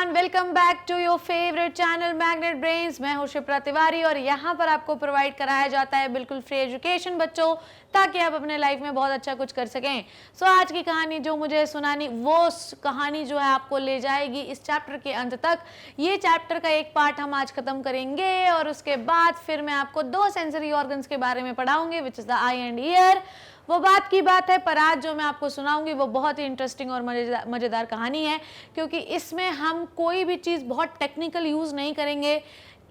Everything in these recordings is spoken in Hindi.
Everyone, welcome back to your favourite channel Magnet Brains. मैं हूं शिप्रा तिवारी और यहाँ पर आपको प्रोवाइड कराया जाता है बिल्कुल फ्री एजुकेशन बच्चों, ताकि आप अपने लाइफ में बहुत अच्छा कुछ कर सकें। सो आज की कहानी जो मुझे सुनानी, वो कहानी जो है आपको ले जाएगी इस चैप्टर के अंत तक। ये चैप्टर का एक पार्ट हम आज खत्म करेंगे और उसके बाद फिर मैं आपको 2 सेंसरी ऑर्गन्स के बारे में पढ़ाऊंगी, which is the eye and ear. वो बात की बात है, पर आज जो मैं आपको सुनाऊंगी वो बहुत ही इंटरेस्टिंग और मज़ेदार कहानी है, क्योंकि इसमें हम कोई भी चीज़ बहुत टेक्निकल यूज़ नहीं करेंगे।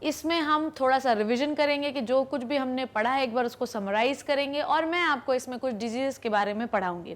इसमें हम थोड़ा सा रिवीजन करेंगे कि जो कुछ भी हमने पढ़ा है एक बार उसको समराइज करेंगे, और मैं आपको इसमें कुछ डिजीज़ के बारे में पढ़ाऊंगी।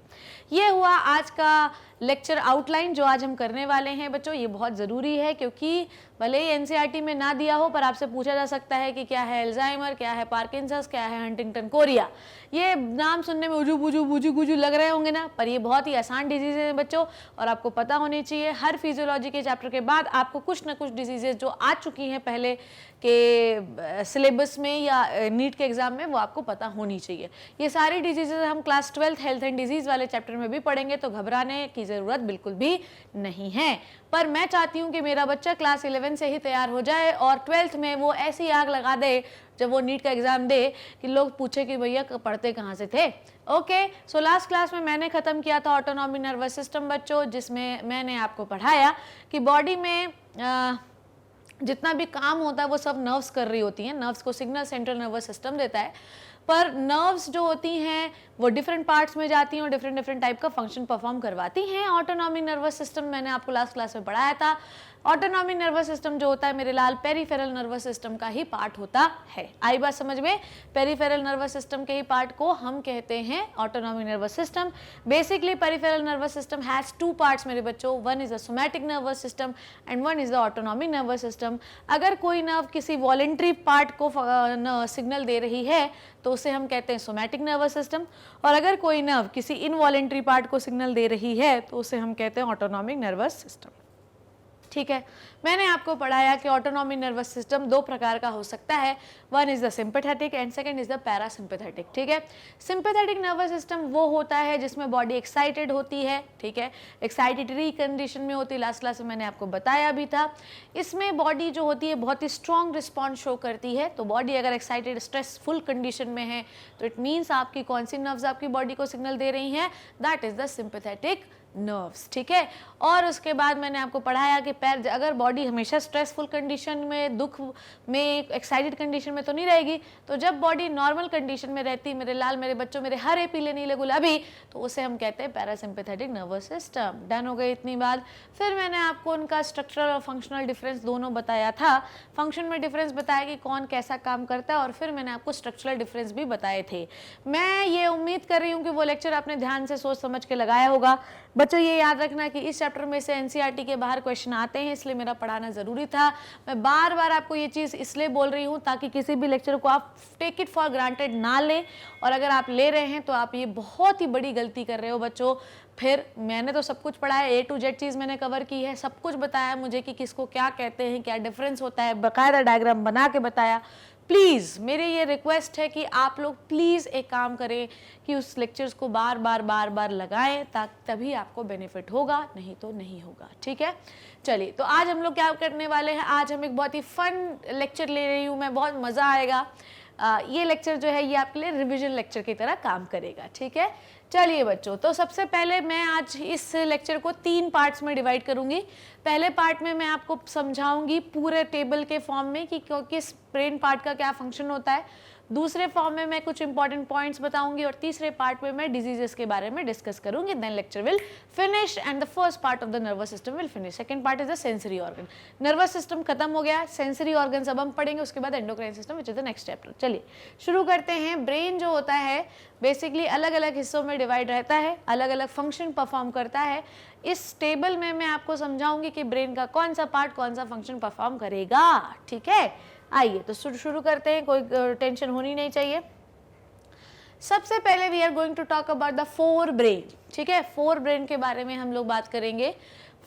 ये हुआ आज का लेक्चर आउटलाइन जो आज हम करने वाले हैं बच्चों। ये बहुत ज़रूरी है, क्योंकि भले ही एनसीईआरटी में ना दिया हो, पर आपसे पूछा जा सकता है कि क्या है अल्जाइमर, क्या है पार्किंसंस, क्या है हंटिंगटन कोरिया। ये नाम सुनने में उजू बुजू बुजू गुजू लग रहे होंगे ना, पर ये बहुत ही आसान डिजीज़ है बच्चों, और आपको पता होनी चाहिए। हर फिजियोलॉजी के चैप्टर के बाद आपको कुछ ना कुछ डिजीजेज जो आ चुकी हैं पहले के सिलेबस में या नीट के एग्जाम में, वो आपको पता होनी चाहिए। ये सारी डिजीजेज हम क्लास 12 हेल्थ एंड डिजीज़ वाले चैप्टर में भी पढ़ेंगे, तो घबराने की ज़रूरत बिल्कुल भी नहीं है। पर मैं चाहती हूँ कि मेरा बच्चा क्लास 11 से ही तैयार हो जाए और 12th में वो ऐसी आग लगा दे जब वो नीट का एग्ज़ाम दे कि लोग पूछे कि भैया पढ़ते कहाँ से थे। ओके, सो लास्ट क्लास में मैंने ख़त्म किया था ऑटोनॉमिक नर्वस सिस्टम बच्चों, जिसमें मैंने आपको पढ़ाया कि बॉडी में जितना भी काम होता है वो सब नर्व्स कर रही होती हैं। नर्व्स को सिग्नल सेंट्रल नर्वस सिस्टम देता है, पर नर्व्स जो होती हैं वो डिफरेंट पार्ट्स में जाती हैं और डिफरेंट टाइप का फंक्शन परफॉर्म करवाती हैं। ऑटोनॉमिक नर्वस सिस्टम मैंने आपको लास्ट क्लास में पढ़ाया था। ऑटोनॉमिक नर्वस सिस्टम जो होता है मेरे लाल, पेरिफेरल नर्वस सिस्टम का ही पार्ट होता है। आई बात समझ में? पेरिफेरल नर्वस सिस्टम के ही पार्ट को हम कहते हैं autonomic nervous system. Basically peripheral nervous system has 2 parts मेरे बच्चों, one is the somatic nervous system and one is the autonomic nervous system. अगर कोई नर्व किसी वॉलेंट्री पार्ट को सिग्नल दे रही है तो उसे हम कहते हैं सोमैटिक नर्वस सिस्टम, और अगर कोई नर्व किसी इनवॉलेंट्री पार्ट को सिग्नल दे रही है तो उसे हम कहते हैं ऑटोनॉमिक नर्वस सिस्टम। ठीक है, मैंने आपको पढ़ाया कि ऑटोनॉमिक नर्वस सिस्टम 2 प्रकार का हो सकता है, one is the sympathetic and second is the parasympathetic. ठीक है, सिंपैथेटिक नर्वस सिस्टम वो होता है जिसमें बॉडी एक्साइटेड होती है। ठीक है, एक्साइटेटरी कंडीशन में होती है, लास्ट क्लास में मैंने आपको बताया भी था। इसमें बॉडी जो होती है बहुत ही स्ट्रॉन्ग रिस्पॉन्स शो करती है। तो बॉडी अगर एक्साइटेड स्ट्रेसफुल कंडीशन में है तो इट मीन्स आपकी कौन सी नर्व्स आपकी बॉडी को सिग्नल दे रही हैं, that is the sympathetic nerves. ठीक है, और उसके बाद मैंने आपको पढ़ाया कि पैर, अगर बॉडी हमेशा स्ट्रेसफुल कंडीशन में, दुख में, एक्साइटेड कंडीशन में तो नहीं रहेगी, तो जब बॉडी नॉर्मल कंडीशन में रहती, मेरे लाल, मेरे बच्चों, मेरे हरे पीले नीले गुलाबी, तो उसे हम कहते हैं पैरासिम्पैथेटिक नर्वस सिस्टम। डन हो गई इतनी बात। फिर मैंने आपको उनका स्ट्रक्चरल और फंक्शनल डिफरेंस दोनों बताया था। फंक्शन में डिफरेंस बताया कि कौन कैसा काम करता है, और फिर मैंने आपको स्ट्रक्चरल डिफरेंस भी बताए थे। मैं ये उम्मीद कर रही हूँ कि वो लेक्चर आपने ध्यान से सोच समझ के लगाया होगा। बच्चों ये याद रखना कि इस चैप्टर में से एनसीईआरटी के बाहर क्वेश्चन आते हैं, इसलिए मेरा पढ़ाना ज़रूरी था। मैं बार बार आपको ये चीज़ इसलिए बोल रही हूँ ताकि किसी भी लेक्चर को आप टेक इट फॉर ग्रांटेड ना लें, और अगर आप ले रहे हैं तो आप ये बहुत ही बड़ी गलती कर रहे हो बच्चों। फिर मैंने तो सब कुछ पढ़ा है, A to Z चीज़ मैंने कवर की है, सब कुछ बताया मुझे कि किसको क्या कहते हैं, क्या डिफरेंस होता है, बाकायदा डायग्राम बना के बताया। प्लीज़ मेरी ये रिक्वेस्ट है कि आप लोग प्लीज़ एक काम करें कि उस लेक्चर्स को बार बार लगाएं, तभी आपको बेनिफिट होगा, नहीं तो नहीं होगा। ठीक है, चलिए तो आज हम लोग क्या करने वाले हैं, आज हम एक बहुत ही फन लेक्चर ले रही हूँ मैं, बहुत मज़ा आएगा। ये लेक्चर जो है ये आपके लिए रिवीजन लेक्चर की तरह काम करेगा। ठीक है, चलिए बच्चों, तो सबसे पहले मैं आज इस लेक्चर को 3 पार्ट्स में डिवाइड करूंगी। पहले पार्ट में मैं आपको समझाऊंगी पूरे टेबल के फॉर्म में कि किस ब्रेन पार्ट का क्या फंक्शन होता है। दूसरे फॉर्म में मैं कुछ इंपॉर्टेंट पॉइंट्स बताऊंगी, और तीसरे पार्ट में मैं डिजीजेस के बारे में डिस्कस करूंगी। Then lecture will finish and the first part of the nervous system will finish. Second part is the sensory organ. Nervous system खत्म हो गया, सेंसरी ऑर्गन अब हम पढ़ेंगे, उसके बाद endocrine system which is the next chapter. चलिए शुरू करते हैं। ब्रेन जो होता है बेसिकली अलग अलग हिस्सों में डिवाइड रहता है, अलग अलग फंक्शन परफॉर्म करता है। इस टेबल में मैं आपको समझाऊंगी कि ब्रेन का कौन सा पार्ट कौन सा फंक्शन परफॉर्म करेगा। ठीक है, आइए तो शुरू करते हैं, कोई टेंशन होनी नहीं चाहिए। सबसे पहले we are going to talk about the 4 brain. ठीक है, 4 ब्रेन के बारे में हम लोग बात करेंगे।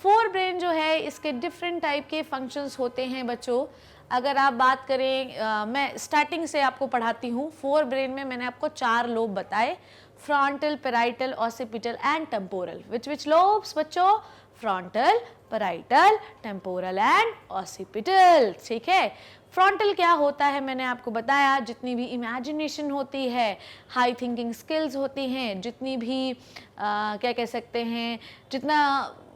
4 ब्रेन जो है इसके डिफरेंट टाइप के फंक्शंस होते हैं बच्चों। अगर आप बात करें, मैं स्टार्टिंग से आपको पढ़ाती हूँ। 4 ब्रेन में मैंने आपको 4 लोब बताए, frontal, parietal, occipital and temporal. Which लobes बच्चों? Frontal, parietal, temporal and occipital. ठीक है, फ्रंटल क्या होता है मैंने आपको बताया, जितनी भी इमेजिनेशन होती है, हाई थिंकिंग स्किल्स होती हैं, जितनी भी क्या कह सकते हैं, जितना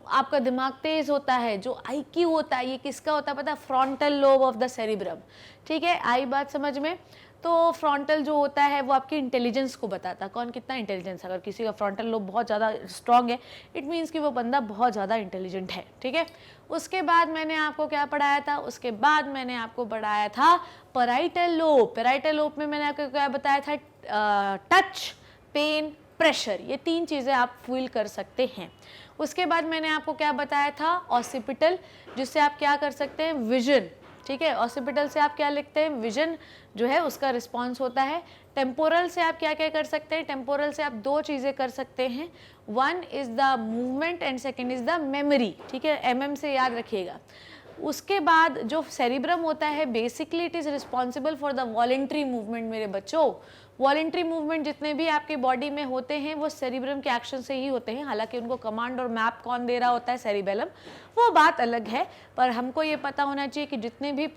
आपका दिमाग तेज होता है, जो आईक्यू होता है, ये किसका होता है पता है? Frontal lobe of the cerebrum. ठीक है, आई बात समझ में? तो फ्रंटल जो होता है वो आपकी इंटेलिजेंस को बताता है, कौन कितना इंटेलिजेंस। अगर किसी का फ्रंटल लोब बहुत ज़्यादा स्ट्रांग है, इट मीन्स कि वो बंदा बहुत ज़्यादा इंटेलिजेंट है। ठीक है, उसके बाद मैंने आपको क्या पढ़ाया था? उसके बाद मैंने आपको पढ़ाया था पैराइटल लोब। पैराइटल लोब में मैंने आपको क्या बताया था? टच, पेन, प्रेशर, ये 3 चीज़ें आप फील कर सकते हैं। उसके बाद मैंने आपको क्या बताया था? ऑसिपिटल, जिससे आप क्या कर सकते हैं? विजन। ठीक है, ऑसिपिटल से आप क्या लिखते हैं? विजन जो है उसका रिस्पॉन्स होता है। टेम्पोरल से आप क्या क्या कर सकते हैं? टेम्पोरल से आप 2 चीज़ें कर सकते हैं, one is the movement and second is the memory. ठीक है, MM से याद रखिएगा। उसके बाद जो सेरिब्रम होता है, basically it is responsible for the voluntary movement. मेरे बच्चों, वॉलेंट्री मूवमेंट जितने भी आपके बॉडी में होते हैं वो सेरिब्रम के एक्शन से ही होते हैं। हालांकि उनको कमांड और मैप कौन दे रहा होता है? सेरिबेलम, वो बात अलग है। पर हमको ये पता होना चाहिए कि जितने भी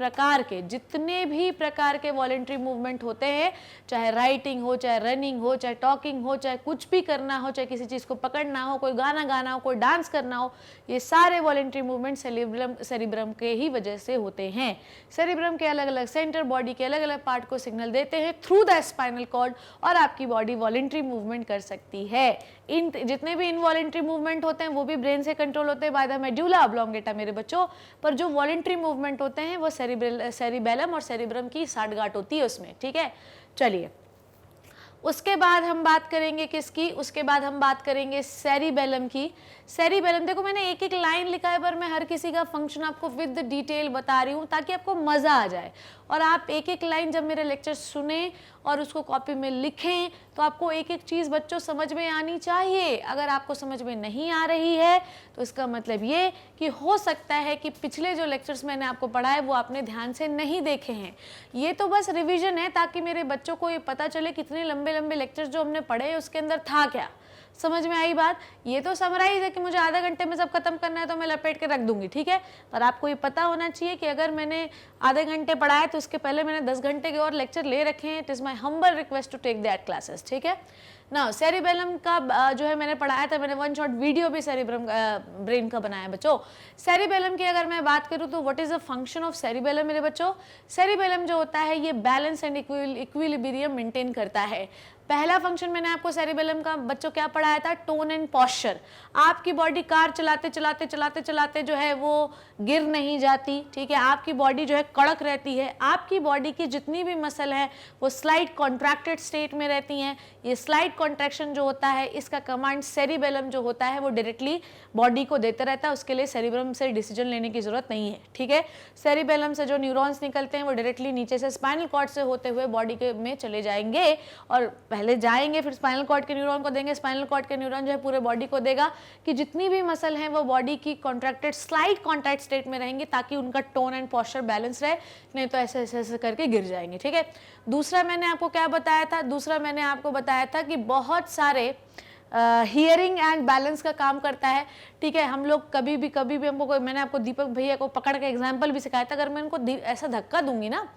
प्रकार के वॉलेंट्री मूवमेंट होते हैं, चाहे राइटिंग हो, चाहे रनिंग हो, चाहे टॉकिंग हो, चाहे कुछ भी करना हो, चाहे किसी चीज़ को पकड़ना हो, कोई गाना गाना हो, कोई डांस करना हो, ये सारे वॉलेंट्री मूवमेंट सेरिब्रम के ही वजह से होते हैं। सेरिब्रम के अलग अलग सेंटर बॉडी के अलग अलग पार्ट को सिग्नल देते हैं थ्रू द स्पाइनल कॉर्ड, और आपकी बॉडी वॉलेंट्री मूवमेंट कर सकती है। इन जितने भी इनवॉलेंट्री मूवमेंट होते हैं वो भी ब्रेन से कंट्रोल होते हैं बाय द मेडुला ऑब्लोंगेटा मेरे बच्चों। पर जो वॉलेंट्री मूवमेंट होते हैं वो सेरिबेलम और सेरिब्रम की साठगांठ होती है उसमें। ठीक है, चलिए उसके बाद हम बात करेंगे किसकी? उसके बाद हम बात करेंगे सेरिबेलम की। सेरिबेलम, देखो मैंने एक एक लाइन लिखा है पर मैं हर किसी का फंक्शन आपको विद डिटेल बता रही हूँ ताकि आपको मज़ा आ जाए, और आप एक एक लाइन जब मेरे लेक्चर सुने और उसको कॉपी में लिखें तो आपको एक एक चीज़ बच्चों समझ में आनी चाहिए। अगर आपको समझ में नहीं आ रही है तो इसका मतलब ये कि हो सकता है कि पिछले जो लेक्चर्स मैंने आपको पढ़ाए वो आपने ध्यान से नहीं देखे हैं। ये तो बस रिवीजन है ताकि मेरे बच्चों को ये पता चले कितने लंबे लंबे लेक्चर्स जो हमने पढ़े उसके अंदर था क्या। समझ में आई बात? ये तो समराइज है कि मुझे आधा घंटे में सब खत्म करना है तो मैं लपेट के रख दूंगी। ठीक है, पर आपको ये पता होना चाहिए कि अगर मैंने आधे घंटे पढ़ाया तो उसके पहले मैंने 10 घंटे के और लेक्चर ले रखे हैं। It is my humble request to take that classes. ठीक है ना, सेरिबेलम का जो है मैंने पढ़ाया था, मैंने 1 शॉर्ट वीडियो भी सेरिब्रम ब्रेन का बनाया बच्चों। सेरिबेलम की अगर मैं बात करूँ तो what is the function of cerebellum मेरे बच्चों? सेरिबेलम जो होता है ये बैलेंस एंड इक्विलिब्रियम मेंटेन करता है। पहला फंक्शन मैंने आपको सेरिबेलम का बच्चों क्या पढ़ाया था? Tone and posture. आपकी बॉडी कार चलाते चलाते चलाते चलाते जो है वो गिर नहीं जाती। ठीक है, आपकी बॉडी जो है कड़क रहती है, आपकी बॉडी की जितनी भी मसल है वो स्लाइड कॉन्ट्रैक्टेड स्टेट में रहती हैं। ये स्लाइड कॉन्ट्रैक्शन जो होता है इसका कमांड सेरिबेलम जो होता है वो डायरेक्टली बॉडी को देता रहता है, उसके लिए सेरिब्रम से डिसीजन लेने की जरूरत नहीं है। ठीक है, सेरिबेलम से जो न्यूरॉन्स निकलते हैं वो डायरेक्टली नीचे से स्पाइनल कॉर्ड से होते हुए बॉडी के में चले जाएंगे, और पहले जाएंगे फिर स्पाइनल कॉर्ड के न्यूरॉन को देंगे, स्पाइनल कॉर्ड के न्यूरॉन जो है पूरे बॉडी को देगा कि जितनी भी मसल हैं वो बॉडी की कॉन्ट्रैक्टेड स्लाइड कॉन्टैक्ट स्टेट में रहेंगे ताकि उनका टोन एंड पॉस्चर बैलेंस रहे, नहीं तो ऐसे ऐसे ऐसे करके गिर जाएंगे। ठीक है, दूसरा मैंने आपको क्या बताया था? दूसरा मैंने आपको बताया था कि बहुत सारे हियरिंग एंड बैलेंस का काम करता है। ठीक है, हम लोग कभी भी हमको, मैंने आपको दीपक भैया को पकड़ के एग्जांपल भी सिखाया था, अगर मैं उनको ऐसा धक्का दूंगी ना,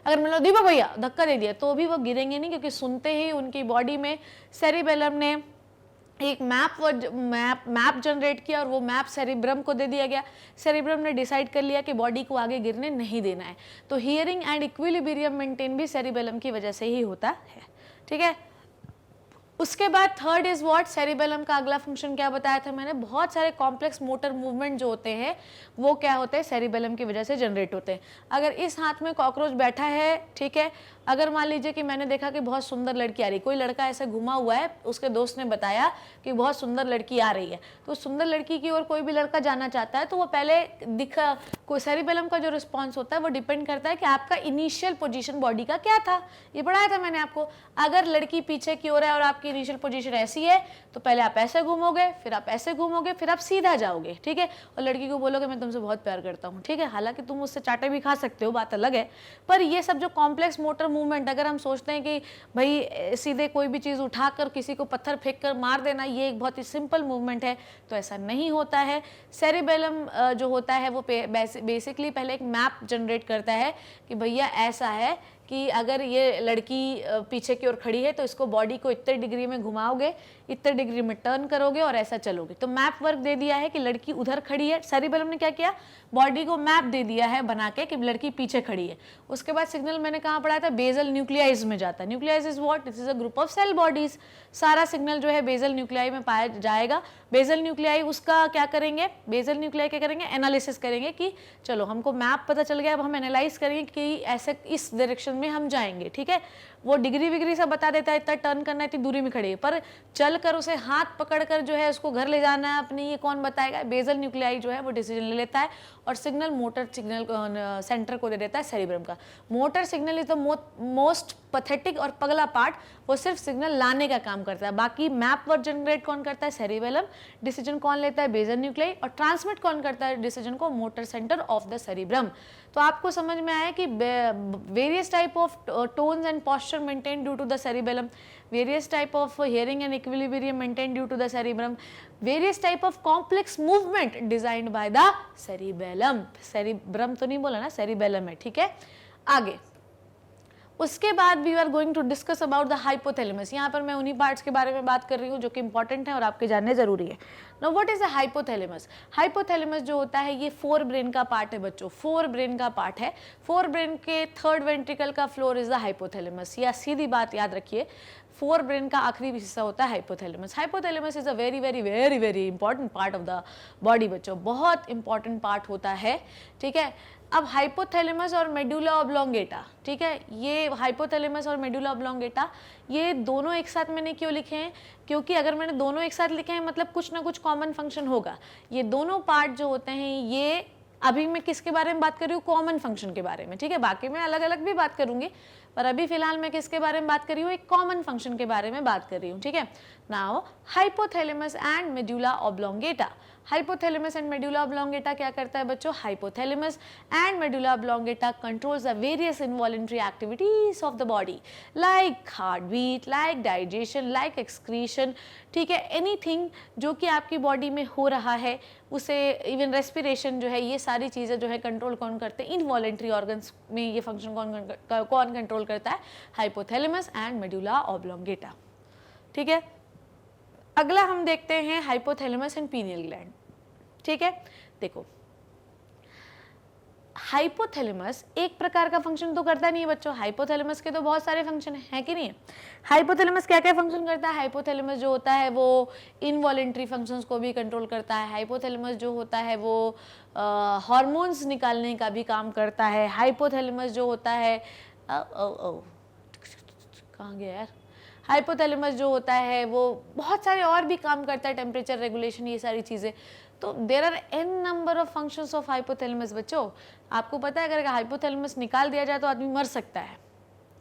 अगर मैंने दीपक भैया धक्का दे दिया तो भी वो गिरेंगे नहीं, क्योंकि सुनते ही उनकी बॉडी में सेरिबेलम ने एक मैप जनरेट किया और वो मैप सेरिब्रम को दे दिया गया। सेरिब्रम ने डिसाइड कर लिया कि बॉडी को आगे गिरने नहीं देना है। तो हियरिंग एंड इक्विलिब्रियम मेंटेन भी सेरिबेलम की वजह से ही होता है। ठीक है, उसके बाद थर्ड इज व्हाट? सेरिबेलम का अगला फंक्शन क्या बताया था मैंने? बहुत सारे कॉम्प्लेक्स मोटर मूवमेंट जो होते हैं वो क्या होते हैं? सेरिबेलम की वजह से जनरेट होते हैं। अगर इस हाथ में कॉकरोच बैठा है, ठीक है, अगर मान लीजिए कि मैंने देखा कि बहुत सुंदर लड़की आ रही, कोई लड़का ऐसे घुमा हुआ है, उसके दोस्त ने बताया कि बहुत सुंदर लड़की आ रही है, तो सुंदर लड़की की ओर कोई भी लड़का जाना चाहता है तो वो पहले सेरिबेलम का जो रिस्पॉन्स होता है वो डिपेंड करता है कि आपका इनिशियल पोजीशन बॉडी का क्या था। ये पढ़ाया था मैंने आपको। अगर लड़की पीछे की ओर है और आपकी इनिशियल पोजीशन ऐसी है तो पहले आप ऐसे घूमोगे, फिर आप ऐसे घूमोगे, फिर आप सीधा जाओगे, ठीक है। और लड़की को बोलोगे मैं तुमसे बहुत प्यार करता हूँ, ठीक है। हालांकि तुम उससे चाटे भी खा सकते हो, बात अलग है। पर ये सब जो कॉम्प्लेक्स मोटर मूवमेंट, अगर हम सोचते हैं कि भाई सीधे कोई भी चीज़ उठाकर किसी को पत्थर फेंक कर मार देना ये एक बहुत ही सिंपल मूवमेंट है, तो ऐसा नहीं होता है। सेरिबेलम जो होता है वो बेसिकली पहले एक मैप जनरेट करता है कि भैया ऐसा है कि अगर ये लड़की पीछे की ओर खड़ी है तो इसको बॉडी को इतने डिग्री में घुमाओगे, इतने डिग्री में टर्न करोगे और ऐसा चलोगे। तो मैप वर्क दे दिया है कि लड़की उधर खड़ी है। सेरिबेलम ने क्या किया, बॉडी को मैप दे दिया है बना के कि लड़की पीछे खड़ी है। उसके बाद सिग्नल मैंने कहाँ पढ़ाया था, बेसल न्यूक्लियाइज में जाता है। Nuclei is what, this is a group of cell bodies. सारा सिग्नल जो है बेसल न्यूक्लियाई में पाया जाएगा। बेसल न्यूक्लियाई उसका क्या करेंगे, बेसल न्यूक्लियाई क्या करेंगे, एनालिसिस करेंगे कि चलो हमको मैप पता चल गया, अब हम एनालाइज करेंगे कि ऐसे इस डायरेक्शन में हम जाएंगे, ठीक है। वो डिग्री विग्री सब बता देता है, इतना टर्न करना है, इतनी दूरी में खड़े है, पर चल कर उसे हाथ पकड़कर जो है उसको घर ले जाना है अपने, ये कौन बताएगा। बेसल न्यूक्लियाई जो है वो डिसीजन ले लेता है और सिग्नल मोटर सिग्नल सेंटर को दे देता है सेरिब्रम का। Motor signal is the most pathetic और पगला पार्ट, वो सिर्फ सिग्नल लाने का काम करता है। बाकी मैप वर्क जनरेट कौन करता है, सेरिबेलम। डिसीजन कौन लेता है, बेसल न्यूक्लियाई। और ट्रांसमिट कौन करता है डिसीजन को, motor centre of the cerebrum. तो आपको समझ में आया कि various type of tones and posture maintain due to the cerebellum, various type of hearing and equilibrium maintained due to the cerebrum, various type of complex movement designed by the cerebellum। cerebrum तो नहीं बोला ना, cerebellum है, ठीक है। आगे उसके बाद we are going to discuss about the hypothalamus. यहाँ पर मैं उन्हीं पार्ट्स के बारे में बात कर रही हूँ जो कि इंपॉर्टेंट है और आपके जानने जरूरी है। Now what is the hypothalamus. Hypothalamus जो होता है ये फोर ब्रेन का पार्ट है बच्चों, फोर ब्रेन का पार्ट है। फोर ब्रेन के थर्ड वेंट्रिकल का फ्लोर इज द हाइपोथैलेमस। या सीधी बात याद रखिए, फोर ब्रेन का आखिरी हिस्सा होता है hypothalamus. Hypothalamus is a very very very very important part of the body बच्चों, बहुत इंपॉर्टेंट पार्ट होता है, ठीक है। अब हाइपोथैलेमस और मेडुला ऑब्लोंगेटा, ठीक है, ये हाइपोथैलेमस और मेडुला ऑब्लोंगेटा ये दोनों एक साथ मैंने क्यों लिखे हैं, क्योंकि अगर मैंने दोनों एक साथ लिखे हैं मतलब कुछ ना कुछ कॉमन फंक्शन होगा। ये दोनों पार्ट जो होते हैं, ये अभी मैं किसके बारे में बात कर रही हूँ, कॉमन फंक्शन के बारे में, ठीक है। बाकी मैं अलग अलग भी बात करूंगी, पर अभी फिलहाल मैं किसके बारे में बात कर रही हूँ, एक कॉमन फंक्शन के बारे में बात कर रही हूँ, ठीक है। Now hypothalamus and medulla oblongata. Hypothalamus and medulla oblongata क्या करता है बच्चों, hypothalamus and medulla oblongata controls the various involuntary activities of the body, like heart beat, like digestion, like excretion, ठीक है। एनीथिंग जो कि आपकी बॉडी में हो रहा है उसे, इवन रेस्पिरेशन जो है, ये सारी चीज़ें जो है कंट्रोल कौन करते हैं, इनवॉलंटरी ऑर्गन्स में ये फंक्शन कौन कंट्रोल करता है, हाइपोथैलेमस एंड मेडुला ऑब्लोंगेटा, ठीक है। अगला हम देखते हैं हाइपोथैलेमस एंड पीनियल ग्लैंड, ठीक है। देखो हाइपोथैलेमस एक प्रकार का फंक्शन तो करता नहीं है बच्चों, हाइपोथैलेमस के तो बहुत सारे फंक्शन है कि नहीं। हाइपोथैलेमस क्या क्या फंक्शन करता है, हाइपोथैलेमस जो होता है वो इनवॉलंटरी फंक्शंस को भी कंट्रोल करता है। हाइपोथैलेमस जो होता है वो हार्मोन्स निकालने का भी काम करता है। हाइपोथैलेमस जो होता है कहाँ गया यार, हाइपोथैलेमस जो होता है वो बहुत सारे और भी काम करता है, टेम्परेचर रेगुलेशन, ये सारी चीज़ें। तो there are an number of functions of hypothalamus बच्चों। आपको पता है अगर हाइपोथैलेमस निकाल दिया जाए तो आदमी मर सकता है,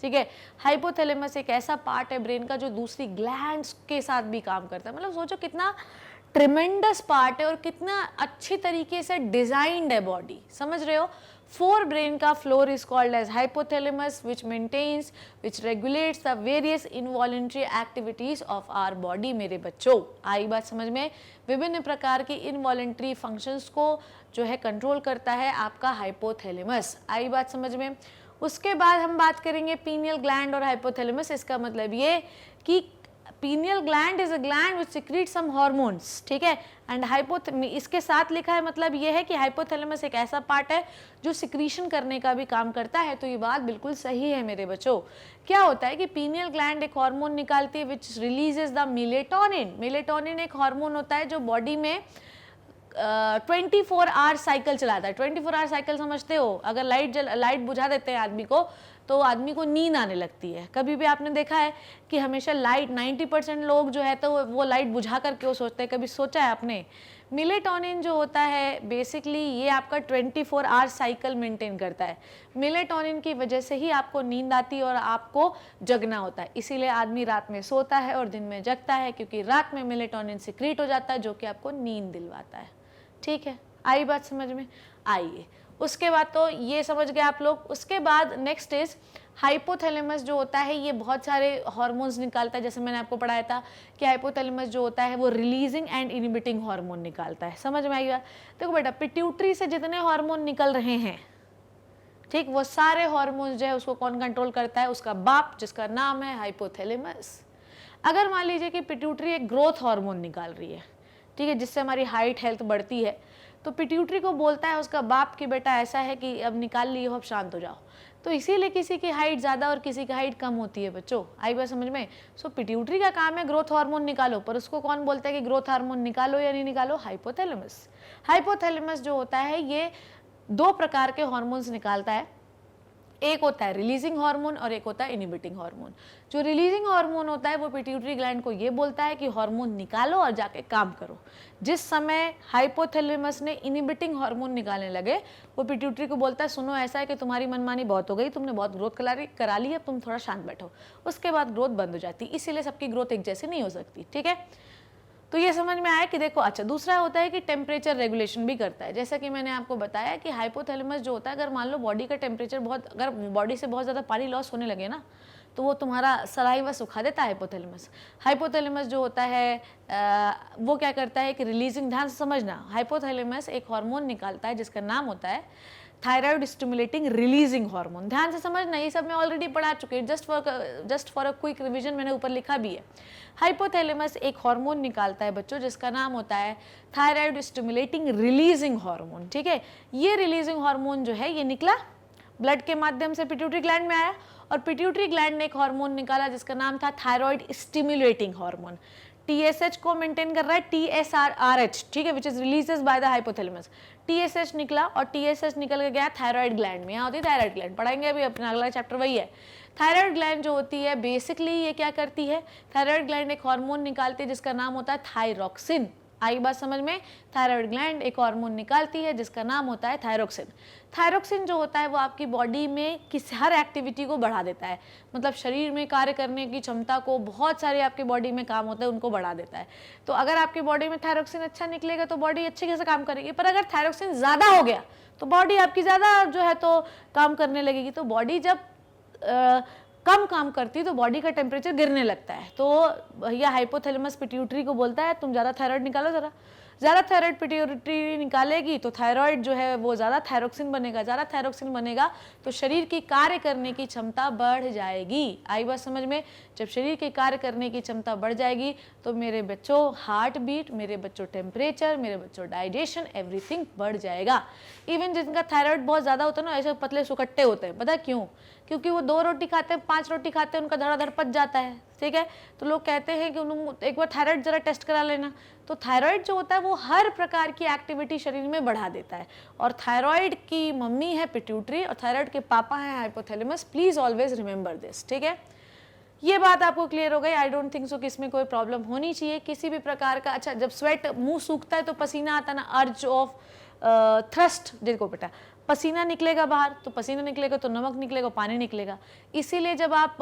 ठीक है। हाइपोथैलेमस एक ऐसा पार्ट है ब्रेन का जो दूसरी ग्लैंड्स के साथ भी काम करता है। मतलब सोचो कितना ट्रिमेंडस पार्ट है और कितना अच्छी तरीके से डिजाइंड है बॉडी, समझ रहे हो। फोर ब्रेन का floor is called as hypothalamus which maintains, which regulates the various involuntary activities of our body. मेरे बच्चों आई बात समझ में, विभिन्न प्रकार की इनवॉलंटरी फंक्शंस को जो है कंट्रोल करता है आपका हाइपोथैलेमस, आई बात समझ में। उसके बाद हम बात करेंगे पीनियल ग्लैंड और हाइपोथैलेमस। इसका मतलब ये कि pineal gland is a gland which secrete some hormones, ठीक है। एंड इसके साथ लिखा है मतलब ये है कि हाइपोथैलेमस एक ऐसा पार्ट है जो सिक्रीशन करने का भी काम करता है। तो ये बात बिल्कुल सही है मेरे बच्चों। क्या होता है कि पीनियल ग्लैंड एक हार्मोन निकालती है विच रिलीजेस द मेलेटोनिन। मेलेटोनिन एक हार्मोन होता है जो बॉडी में 24 आवर साइकिल चलाता है। 24 आवर साइकिल समझते हो, अगर लाइट बुझा देते हैं आदमी को तो आदमी को नींद आने लगती है। कभी भी आपने देखा है कि हमेशा लाइट 90% लोग जो है तो वो लाइट बुझा करके वो सोचते हैं, कभी सोचा है आपने मिलेटोनिन जो होता है बेसिकली ये आपका 24 आवर साइकिल मेंटेन करता है। मिलेटोनिन की वजह से ही आपको नींद आती है और आपको जगना होता है, इसीलिए आदमी रात में सोता है और दिन में जगता है, क्योंकि रात में मिलेटोनिन सिक्रीट हो जाता है जो कि आपको नींद दिलवाता है। ठीक है, आई बात समझ में? आइए, उसके बाद तो ये समझ गए आप लोग। उसके बाद नेक्स्ट इज हाइपोथैलेमस जो होता है ये बहुत सारे हार्मोन्स निकालता है। जैसे मैंने आपको पढ़ाया था कि हाइपोथैलेमस जो होता है वो रिलीजिंग एंड इनिबिटिंग हार्मोन निकालता है। समझ में आएगा? देखो बेटा, पिट्यूटरी से जितने हार्मोन निकल रहे हैं, ठीक, वो सारे हार्मोन्स जो है उसको कौन कंट्रोल करता है? उसका बाप, जिसका नाम है हाइपोथैलेमस। अगर मान लीजिए कि पिट्यूटरी एक ग्रोथ हार्मोन निकाल रही है, ठीक है, जिससे हमारी हाइट हेल्थ बढ़ती है, तो पिट्यूटरी को बोलता है उसका बाप कि बेटा ऐसा है कि अब निकाल लिए हो, अब शांत हो जाओ। तो इसीलिए किसी की हाइट ज़्यादा और किसी की हाइट कम होती है बच्चों। आई बात समझ में? सो पिट्यूटरी का काम है ग्रोथ हार्मोन निकालो, पर उसको कौन बोलता है कि ग्रोथ हार्मोन निकालो या नहीं निकालो? हाइपोथैलेमस। हाइपोथैलेमस जो होता है ये 2 प्रकार के हार्मोन्स निकालता है। एक होता है रिलीजिंग हार्मोन और एक होता है इनिबिटिंग हार्मोन। जो रिलीजिंग हार्मोन होता है वो पिट्यूटरी ग्लैंड को ये बोलता है कि हार्मोन निकालो और जाके काम करो। जिस समय हाइपोथैलेमस ने इनिबिटिंग हार्मोन निकालने लगे, वो पिट्यूटरी को बोलता है सुनो ऐसा है कि तुम्हारी मनमानी बहुत हो गई, तुमने बहुत ग्रोथ करा ली, अब तुम थोड़ा शांत बैठो। उसके बाद ग्रोथ बंद हो जाती, इसीलिए सबकी ग्रोथ एक जैसी नहीं हो सकती। ठीक है, तो ये समझ में आया कि देखो। अच्छा, दूसरा होता है कि टेम्परेचर रेगुलेशन भी करता है। जैसा कि मैंने आपको बताया कि हाइपोथैलेमस जो होता है, अगर मान लो बॉडी का टेम्परेचर बहुत, अगर बॉडी से बहुत ज़्यादा पानी लॉस होने लगे ना, तो वो तुम्हारा सलाइवा सुखा देता है हाइपोथैलेमस। हाइपोथैलेमस जो होता है वो क्या करता है कि रिलीजिंग, ध्यान से समझना, हाइपोथैलेमस एक हार्मोन निकालता है जिसका नाम होता है थायराइड स्टिमुलेटिंग रिलीजिंग हार्मोन। ध्यान से समझना, ये सब मैं ऑलरेडी पढ़ा चुकी हूँ, just for a quick revision मैंने ऊपर लिखा भी है। हाइपोथैलेमस एक हार्मोन निकालता है बच्चों जिसका नाम होता है थायराइड स्टिमुलेटिंग रिलीजिंग हार्मोन। ठीक है, ये रिलीजिंग हार्मोन जो है ये निकला ब्लड के माध्यम से पिट्यूटरी ग्लैंड में आया, और पिट्यूटरी ग्लैंड ने एक हार्मोन निकाला जिसका नाम था थायराइड स्टिमुलेटिंग हार्मोन। TSH को मेंटेन कर रहा है, TSRH, ठीक है, which is releases by the hypothalamus. TSH निकला और TSH निकल के गया थायराइड ग्लैंड में। यहाँ होती है थायराइड ग्लैंड, पढ़ाएंगे अभी, अपना अगला चैप्टर वही है। थायराइड ग्लैंड जो होती है बेसिकली ये क्या करती है? थायराइड ग्लैंड एक हार्मोन निकालती है जिसका नाम होता है थायरोक्सिन। आई बात समझ में? थायराइड ग्लैंड एक हार्मोन निकालती है जिसका नाम होता है थायरोक्सिन। थायरोक्सिन जो होता है वो आपकी बॉडी में हर एक्टिविटी को बढ़ा देता है, मतलब शरीर में कार्य करने की क्षमता को, बहुत सारे आपके बॉडी में काम होता है उनको बढ़ा देता है। तो अगर आपकी बॉडी में थायरोक्सिन अच्छा निकलेगा तो बॉडी अच्छे से काम करेगी, पर अगर थायरोक्सिन ज़्यादा हो गया तो बॉडी आपकी ज़्यादा जो है तो काम करने लगेगी। तो बॉडी जब कम काम करती है तो बॉडी का टेम्परेचर गिरने लगता है। तो भैया हाइपोथैलेमस पिट्यूटरी को बोलता है तुम ज़्यादा थायराइड निकालो, ज़्यादा थायराइड पिट्यूटरी निकालेगी तो थायराइड जो है वो ज़्यादा थायरोक्सिन बनेगा, ज़्यादा थायरोक्सिन बनेगा तो शरीर की कार्य करने की क्षमता बढ़ जाएगी। आई बात समझ में? जब शरीर की कार्य करने की क्षमता बढ़ जाएगी तो मेरे बच्चों हार्ट बीट, मेरे बच्चों टेम्परेचर, मेरे बच्चों डाइजेशन, एवरीथिंग बढ़ जाएगा। इवन जिनका थायराइड बहुत ज़्यादा होता है ना, ऐसे पतले सुकट्टे होते हैं, पता क्यों? क्योंकि वो 2 रोटी खाते हैं, 5 रोटी खाते हैं, उनका धड़ाधड़ पच जाता है। ठीक है, तो लोग कहते हैं कि उन्होंने एक बार थायराइड जरा टेस्ट करा लेना। तो थायराइड जो होता है वो हर प्रकार की एक्टिविटी शरीर में बढ़ा देता है, और थायराइड की मम्मी है पिट्यूटरी और थायराइड के पापा हैं hypothalamus. Please always remember this. ठीक है, ये बात आपको क्लियर हो गई? आई डोंट थिंक सो कि इसमें कोई प्रॉब्लम होनी चाहिए किसी भी प्रकार का। अच्छा, जब स्वेट, मुंह सूखता है तो पसीना आता है ना, अर्ज ऑफ थ्रस्ट, देखो बेटा, पसीना निकलेगा बाहर, तो पसीना निकलेगा तो नमक निकलेगा, पानी निकलेगा। इसीलिए जब आप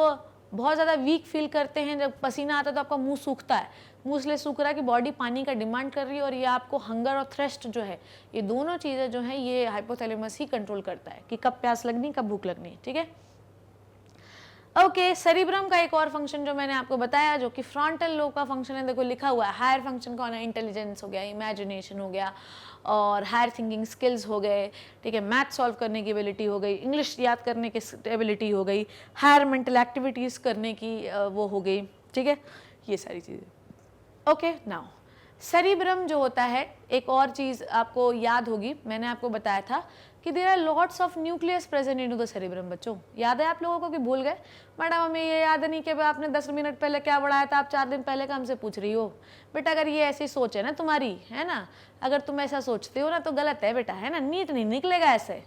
बहुत ज़्यादा वीक फील करते हैं, जब पसीना आता है तो आपका मुंह सूखता है। मुंह इसलिए सूख रहा है कि बॉडी पानी का डिमांड कर रही है, और ये आपको हंगर और थ्रस्ट जो है, ये दोनों चीज़ें जो हैं ये हाइपोथैलेमस ही कंट्रोल करता है कि कब प्यास लगनी, कब भूख लगनी। ठीक है, ओके। सेरिब्रम का एक और फंक्शन जो मैंने आपको बताया, जो कि फ्रंटल लोब का फंक्शन है, देखो लिखा हुआ है। हायर फंक्शन कौन है? इंटेलिजेंस हो गया, इमेजिनेशन हो गया, और हायर थिंकिंग स्किल्स हो गए। ठीक है, मैथ सॉल्व करने की एबिलिटी हो गई, इंग्लिश याद करने की एबिलिटी हो गई, हायर मेंटल एक्टिविटीज़ करने की वो हो गई। ठीक है, ये सारी चीज़ें। ओके, नाउ सेरिब्रम जो होता है, एक और चीज़ आपको याद होगी, मैंने आपको बताया था कि there are lots of nucleus present in the cerebrum. बच्चों याद है आप लोगों को कि भूल गए? मैडम हमें ये याद नहीं कि आपने 10 मिनट पहले क्या पढ़ाया था, आप 4 दिन पहले का हमसे पूछ रही हो। बेटा अगर ये ऐसी सोच है ना तुम्हारी, है ना, अगर तुम ऐसा सोचते हो ना तो गलत है बेटा, है ना। नीट नहीं निकलेगा ऐसे।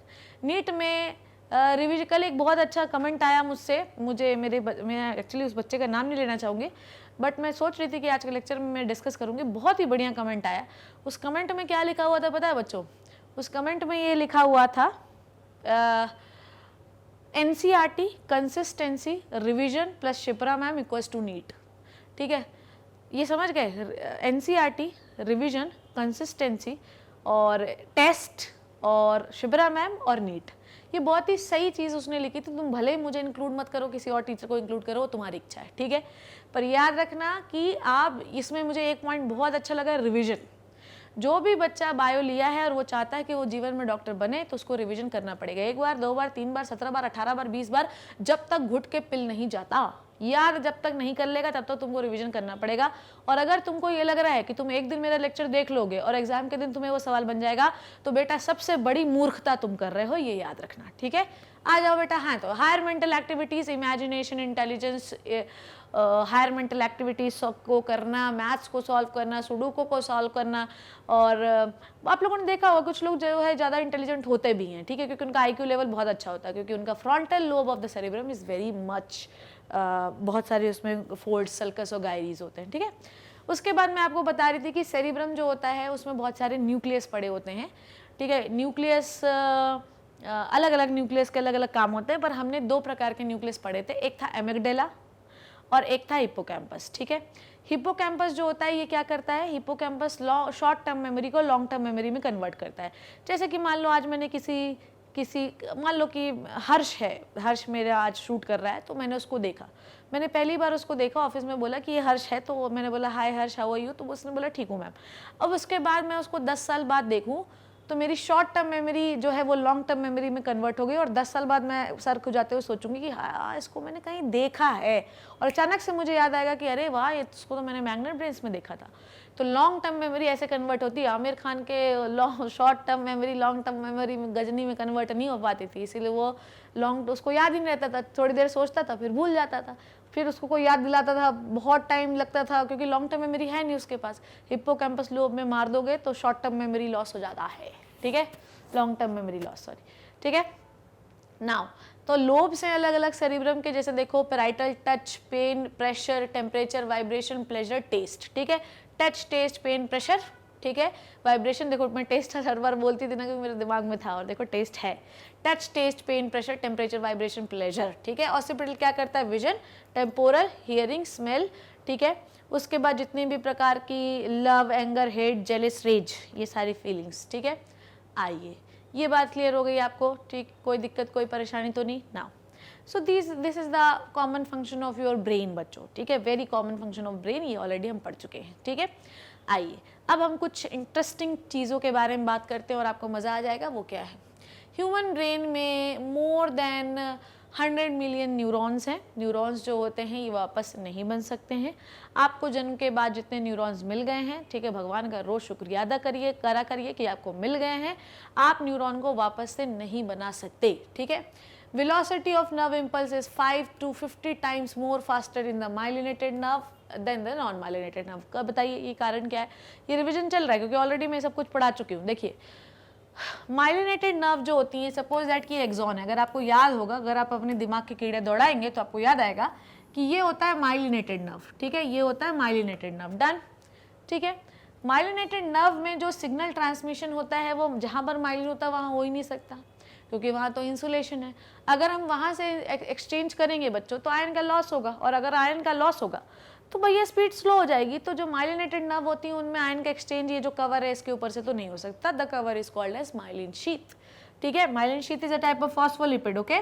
नीट में रिविजन कल एक बहुत अच्छा कमेंट आया मुझसे, मैं एक्चुअली उस बच्चे का नाम नहीं लेना चाहूँगी, बट मैं सोच रही थी कि आज के लेक्चर में मैं डिस्कस करूँगी। बहुत ही बढ़िया कमेंट आया। उस कमेंट में क्या लिखा हुआ था पता है बच्चों? उस कमेंट में ये लिखा हुआ था NCERT consistency revision plus Shipra ma'am equals to NEET. ठीक है, ये समझ गए? NCERT रिविजन कंसिस्टेंसी और टेस्ट और शिप्रा मैम और नीट, ये बहुत ही सही चीज़ उसने लिखी थी। तुम भले ही मुझे इंक्लूड मत करो, किसी और टीचर को इंक्लूड करो, तुम्हारी इच्छा है, ठीक है। पर याद रखना कि आप इसमें, मुझे एक पॉइंट बहुत अच्छा लगा, रिवीजन। जो भी बच्चा बायो लिया है और वो चाहता है कि वो जीवन में डॉक्टर बने, तो उसको रिवीजन करना पड़ेगा। 1 बार, 2 बार, 3 बार, 17 बार, 18 बार, 20 बार, जब तक घुट के पिल नहीं जाता, याद जब तक नहीं कर लेगा तब तक तुमको रिवीजन करना पड़ेगा। और अगर तुमको ये लग रहा है कि तुम एक दिन मेरा लेक्चर देख लोगे और एग्जाम के दिन तुम्हें वो सवाल बन जाएगा, तो बेटा सबसे बबड़ी मूर्खता तुम कर रहे हो, ये याद रखना, ठीक है। आ जाओ बेटा। हाँ, तो higher mental activities, imagination, intelligence, higher mental activities को करना, मैथ्स को सॉल्व करना, सुडोकू को सॉल्व करना। और आप लोगों ने देखा होगा कुछ लोग जो है ज़्यादा इंटेलिजेंट होते भी हैं, ठीक है, क्योंकि उनका IQ लेवल बहुत अच्छा होता है, क्योंकि उनका frontal lobe of the cerebrum is very much, बहुत सारे उसमें फोल्ड, सल्कस और गायरीज होते हैं, ठीक है। उसके बाद मैं आपको बता रही थी कि सेरिब्रम जो होता है उसमें बहुत सारे न्यूक्लियस पड़े होते हैं, ठीक है। न्यूक्लियस, अलग अलग न्यूक्लियस के अलग अलग काम होते हैं, पर हमने 2 प्रकार के न्यूक्लियस पढ़े थे, एक था एमिगडेला और एक था हिप्पोकैम्पस, ठीक है। हिप्पोकैम्पस जो होता है ये क्या करता है? हिप्पोकैम्पस शॉर्ट टर्म मेमोरी को लॉन्ग टर्म मेमोरी में कन्वर्ट करता है। जैसे कि मान लो आज मैंने किसी मान लो कि हर्ष है, हर्ष मेरा आज शूट कर रहा है, तो मैंने उसको देखा, मैंने पहली बार उसको देखा, ऑफिस में बोला कि ये हर्ष है, तो मैंने बोला हाय हर्ष, हाउ आर यू, तो उसने बोला ठीक हूँ मैम। अब उसके बाद मैं उसको 10 साल बाद देखूँ तो मेरी शॉर्ट टर्म मेमोरी जो है वो लॉन्ग टर्म मेमोरी में कन्वर्ट हो गई, और 10 साल बाद मैं सर को जाते हुए सोचूंगी कि हाँ इसको मैंने कहीं देखा है, और अचानक से मुझे याद आएगा कि अरे वाह, इसको तो मैंने मैग्नेट ब्रेन्स में देखा था। तो लॉन्ग टर्म मेमोरी ऐसे कन्वर्ट होती है। आमिर खान के short term memory long term memory में गजनी में कन्वर्ट नहीं हो पाती थी, इसीलिए वो उसको याद ही नहीं रहता था, थोड़ी देर सोचता था फिर भूल जाता था, फिर उसको कोई याद दिलाता था बहुत टाइम लगता था, क्योंकि लॉन्ग टर्म मेमोरी है नहीं उसके पास। हिप्पोकैम्पस लोब में मार दोगे तो शॉर्ट टर्म मेमोरी लॉस हो जाता है, ठीक है, long term memory loss, sorry, ठीक है। नाउ तो लोब से अलग अलग सेरिब्रम के, जैसे देखो parietal, touch, pain, pressure, temperature, vibration, pleasure, test, ठीक है। टच, टेस्ट, पेन, प्रेशर, ठीक है। वाइब्रेशन, देखो मैं टेस्ट हर बार बोलती थी ना क्योंकि मेरे दिमाग में था, और देखो टेस्ट है। Touch, test, pain, pressure, temperature, vibration, pleasure, ठीक है। ऑसिपिटल क्या करता है? विजन, टेम्पोरल, हियरिंग, स्मेल, ठीक है। उसके बाद जितनी भी प्रकार की लव, एंगर, हेट, जेलिस, रेज, ये सारी फीलिंग्स, ठीक है। आइए, ये बात क्लियर हो गई आपको, ठीक, कोई दिक्कत कोई परेशानी तो नहीं। Now so this is the common function of your brain बच्चों, ठीक है, very common function of brain, ये ऑलरेडी हम पढ़ चुके हैं, ठीक है। आइए अब हम कुछ इंटरेस्टिंग चीज़ों के बारे में बात करते हैं और आपको मज़ा आ जाएगा। वो क्या है? ह्यूमन ब्रेन में मोर देन 100 मिलियन न्यूरॉन्स हैं। न्यूरॉन्स जो होते हैं ये वापस नहीं बन सकते हैं। आपको जन्म के बाद जितने न्यूरॉन्स मिल गए हैं, ठीक है, भगवान का रोज़ शुक्रिया अदा करिए कि आपको मिल गए हैं। आप न्यूरॉन को वापस से नहीं बना सकते, ठीक है। Velocity of nerve impulse is 5 to 50 times more faster in the myelinated nerve than the non-myelinated nerve। कब बताइए ये कारण क्या है? ये रिवीजन चल रहा है क्योंकि ऑलरेडी मैं सब कुछ पढ़ा चुकी हूँ। देखिए, माइलिनेटेड नर्व जो होती है, सपोज दैट कि एक्सॉन है, अगर आपको याद होगा, अगर आप अपने दिमाग के कीड़े दौड़ाएंगे तो आपको याद आएगा कि ये होता है माइलिनेटेड नर्व, ठीक है, ये होता है माइलिनेटेड नर्व, डन, ठीक है। माइलिनेटेड नर्व में जो सिग्नल ट्रांसमिशन होता है वो जहाँ पर माइलिन होता है वहाँ हो ही नहीं सकता, क्योंकि वहाँ तो इंसुलेशन है। अगर हम वहाँ से एक्सचेंज करेंगे बच्चों तो आयरन का लॉस होगा, और अगर आयरन का लॉस होगा तो भैया स्पीड स्लो हो जाएगी। तो जो माइलिनेटेड नर्व होती है उनमें आयरन का एक्सचेंज, ये जो कवर है इसके ऊपर से तो नहीं हो सकता। The cover is called as myelin sheath, ठीक है। Myelin sheath is a type of phospholipid, okay.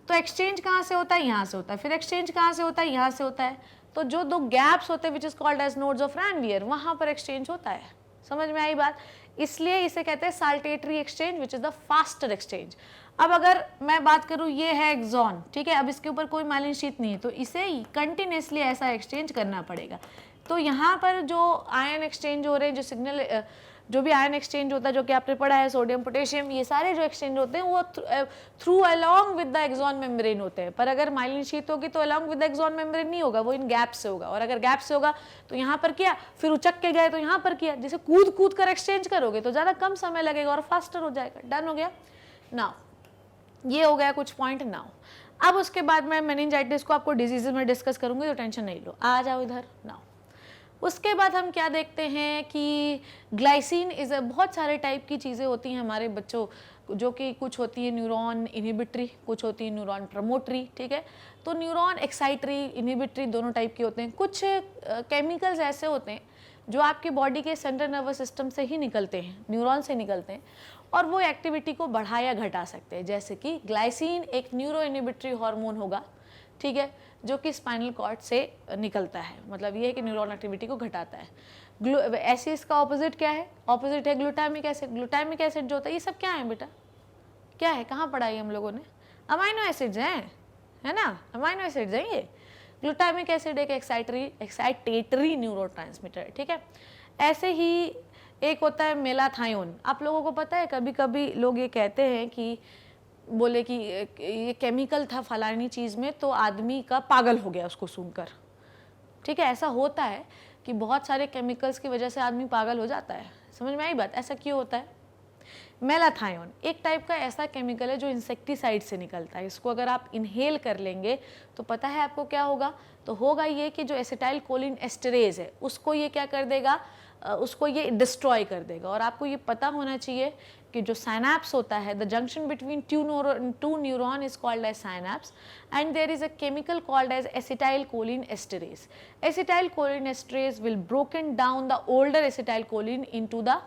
तो एक्सचेंज कहाँ से होता है? यहाँ से होता है। फिर एक्सचेंज कहाँ से होता है? यहाँ से होता है। तो जो 2 गैप्स होते हैं which is called as nodes of Ranvier, वहाँ पर एक्सचेंज होता है। समझ में आई बात? इसलिए इसे कहते हैं saltatory exchange which is the faster exchange. अब अगर मैं बात करूँ, ये है एक्सॉन, ठीक है, अब इसके ऊपर कोई माइलिन शीथ नहीं है, तो इसे कंटिन्यूसली ऐसा एक्सचेंज करना पड़ेगा। तो यहाँ पर जो आयन एक्सचेंज हो रहे हैं, जो सिग्नल, जो भी आयन एक्सचेंज होता है, जो कि आपने पढ़ा है, सोडियम पोटेशियम, ये सारे जो एक्सचेंज होते हैं वो through along with the axon membrane होते हैं। पर अगर माइलिन शीथ होगी तो along with the axon membrane नहीं होगा, वो इन गैप से होगा। और अगर गैप से होगा तो यहाँ पर किया, फिर उचक के गए तो यहाँ पर किया। जैसे कूद कर एक्सचेंज करोगे तो ज़्यादा कम समय लगेगा और फास्टर हो जाएगा। डन हो गया। नाउ ये हो गया कुछ पॉइंट नाउ। अब उसके बाद मैं मेनिंजाइटिस को आपको डिजीज में डिस्कस करूंगी, तो टेंशन नहीं लो। आ जाओ इधर नाउ। उसके बाद हम क्या देखते हैं कि ग्लाइसिन इज बहुत सारे टाइप की चीज़ें होती हैं हमारे बच्चों, जो कि कुछ होती है न्यूरॉन इनहिबिटरी, कुछ होती है न्यूरॉन प्रमोटरी, ठीक है। तो न्यूरॉन एक्साइटरी इनहिबिटरी दोनों टाइप के होते हैं। कुछ केमिकल्स ऐसे होते हैं जो आपकी बॉडी के सेंट्रल नर्वस सिस्टम से ही निकलते हैं, न्यूरॉन से निकलते हैं, और वो एक्टिविटी को बढ़ा या घटा सकते हैं। जैसे कि ग्लाइसिन एक न्यूरो इनहिबिटरी हार्मोन होगा, ठीक है, जो कि स्पाइनल कॉर्ड से निकलता है, मतलब ये है कि न्यूरॉन एक्टिविटी को घटाता है। ऐसे इसका ऑपोजिट क्या है? ऑपोजिट है ग्लूटामिक एसिड। ग्लूटामिक एसिड जो होता है, ये सब क्या है बेटा, क्या है, कहाँ पढ़ाई हम लोगों ने? अमाइनो एसिड्स हैं, है ना, अमाइनो एसिड्स हैं ये। ग्लूटामिक एसिड एक एक्साइटेटरी न्यूरोट्रांसमीटर है, ठीक है। ऐसे ही एक होता है मेलाथायोन। आप लोगों को पता है, कभी कभी लोग ये कहते हैं कि बोले कि ये केमिकल था फलानी चीज़ में, तो आदमी का पागल हो गया उसको सुनकर, ठीक है। ऐसा होता है कि बहुत सारे केमिकल्स की वजह से आदमी पागल हो जाता है। समझ में आई बात? ऐसा क्यों होता है? मेलाथायोन एक टाइप का ऐसा केमिकल है जो इंसेक्टिसाइड से निकलता है। इसको अगर आप इनहेल कर लेंगे तो पता है आपको क्या होगा? तो होगा ये कि जो एसिटाइल कोलिन एस्टरेज है उसको ये क्या कर देगा, उसको ये डिस्ट्रॉय कर देगा। और आपको ये पता होना चाहिए कि जो साइनैप्स होता है, the junction between two neuron is called as synapse, and there is a chemical called as acetyl choline esterase. Acetyl choline esterase will broken down the older acetyl choline into the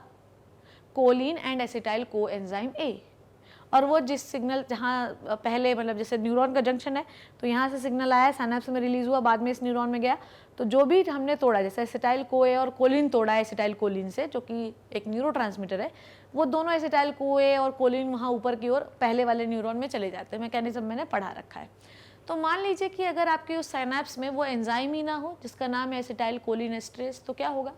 choline and acetyl coenzyme A. और वो जिस सिग्नल जहाँ पहले, मतलब जैसे न्यूरॉन का जंक्शन है, तो यहाँ से सिग्नल आया, साइनैप्स में रिलीज हुआ, बाद में इस न्यूरॉन में गया, तो जो भी हमने तोड़ा, जैसे एसिटाइल कोए और कोलिन तोड़ा है एसिटाइल कोलिन से, जो कि एक न्यूरोट्रांसमीटर है, वो दोनों एसिटाइल कोए और कोलिन वहाँ ऊपर की ओर पहले वाले न्यूरॉन में चले जाते हैं। मैकेनिज्म मैंने पढ़ा रखा है। तो मान लीजिए कि अगर आपके उस साइनैप्स में वो एंजाइम ही ना हो जिसका नाम है एसिटाइल कोलिन एस्टरेज, तो क्या होगा?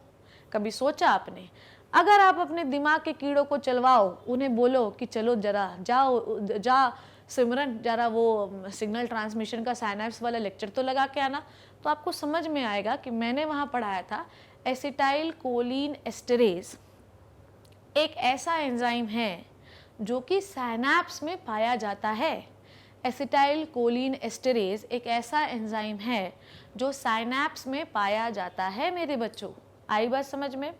कभी सोचा आपने? अगर आप अपने दिमाग के कीड़ों को चलवाओ, उन्हें बोलो कि चलो जरा जा सिमरन, जरा वो सिग्नल ट्रांसमिशन का साइनैप्स वाला लेक्चर तो लगा के आना, तो आपको समझ में आएगा कि मैंने वहाँ पढ़ाया था एसिटाइल कोलिन एस्टरेज एक ऐसा एंजाइम है जो कि साइनैप्स में पाया जाता है। एसिटाइल कोलिन एस्टरेज एक ऐसा एंजाइम है जो साइनैप्स में पाया जाता है मेरे बच्चों। आई बात समझ में?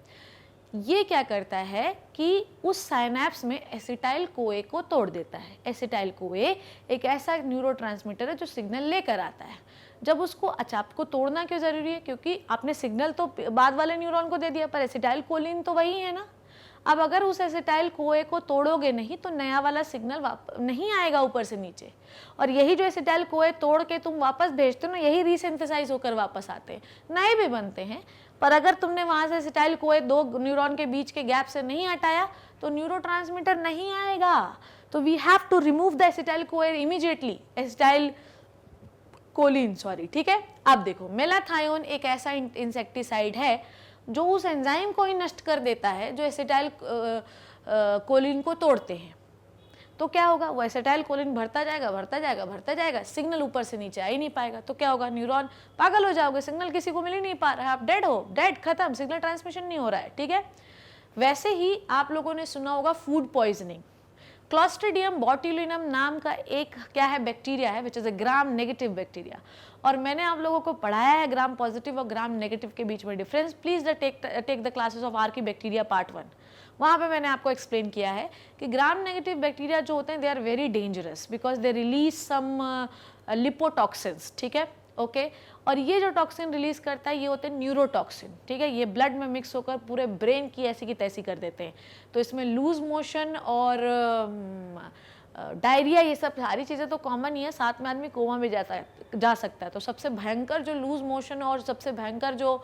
ये क्या करता है कि उस साइनैप्स में एसिटाइल कोए को तोड़ देता है। एसिटाइल कोए एक ऐसा न्यूरोट्रांसमीटर है जो सिग्नल लेकर आता है। जब उसको, अच्छा आपको तोड़ना क्यों ज़रूरी है? क्योंकि आपने सिग्नल तो बाद वाले न्यूरॉन को दे दिया, पर एसिटाइल कोलिन तो वही है ना। अब अगर उस एसिटाइल कोए को तोड़ोगे नहीं तो नया वाला सिग्नल नहीं आएगा ऊपर से नीचे, और यही जो एसिटाइल कोए तोड़ के तुम वापस भेजते हो ना, यही रीसिंथेसाइज होकर वापस आते हैं, नए भी बनते हैं। पर अगर तुमने वहाँ से एसिटाइल कोए दो न्यूरॉन के बीच के गैप से नहीं हटाया तो न्यूरोट्रांसमीटर नहीं आएगा। तो we have to remove the acetyl CoA immediately, acetyl choline, sorry, ठीक है। अब देखो, मेलाथायोन एक ऐसा इंसेक्टिसाइड है जो उस एंजाइम को ही नष्ट कर देता है जो एसिटाइल कोलिन को तोड़ते हैं। तो क्या होगा? वो एसिटाइल कोलिन बढ़ता जाएगा, बढ़ता जाएगा, बढ़ता जाएगा, सिग्नल ऊपर से नीचे आ ही नहीं पाएगा। तो क्या होगा? न्यूरॉन पागल हो जाओगे, सिग्नल किसी को मिल ही नहीं पा रहा है, आप डेड हो, डेड, खत्म, सिग्नल ट्रांसमिशन नहीं हो रहा है, ठीक है। वैसे ही आप लोगों ने सुना होगा फूड पॉइजनिंग। क्लॉस्ट्रिडियम बोट्यूलिनम नाम का एक क्या है, बैक्टीरिया है, which is a gram negative bacteria. और मैंने आप लोगों को पढ़ाया है ग्राम पॉजिटिव और ग्राम नेगेटिव के बीच में डिफरेंस। Please take the classes of archaebacteria part 1। वहाँ पे मैंने आपको एक्सप्लेन किया है कि ग्राम नेगेटिव बैक्टीरिया जो होते हैं they are very dangerous because they release some lipotoxins, ठीक है, ओके। और ये जो टॉक्सिन रिलीज करता है ये होते हैं न्यूरोटॉक्सिन, ठीक है। ये ब्लड में मिक्स होकर पूरे ब्रेन की ऐसी की तैसी कर देते हैं। तो इसमें लूज मोशन और डायरिया, ये सब सारी चीज़ें तो कॉमन ही है, साथ में आदमी कोमा में जा सकता है। तो सबसे भयंकर जो लूज मोशन और सबसे भयंकर जो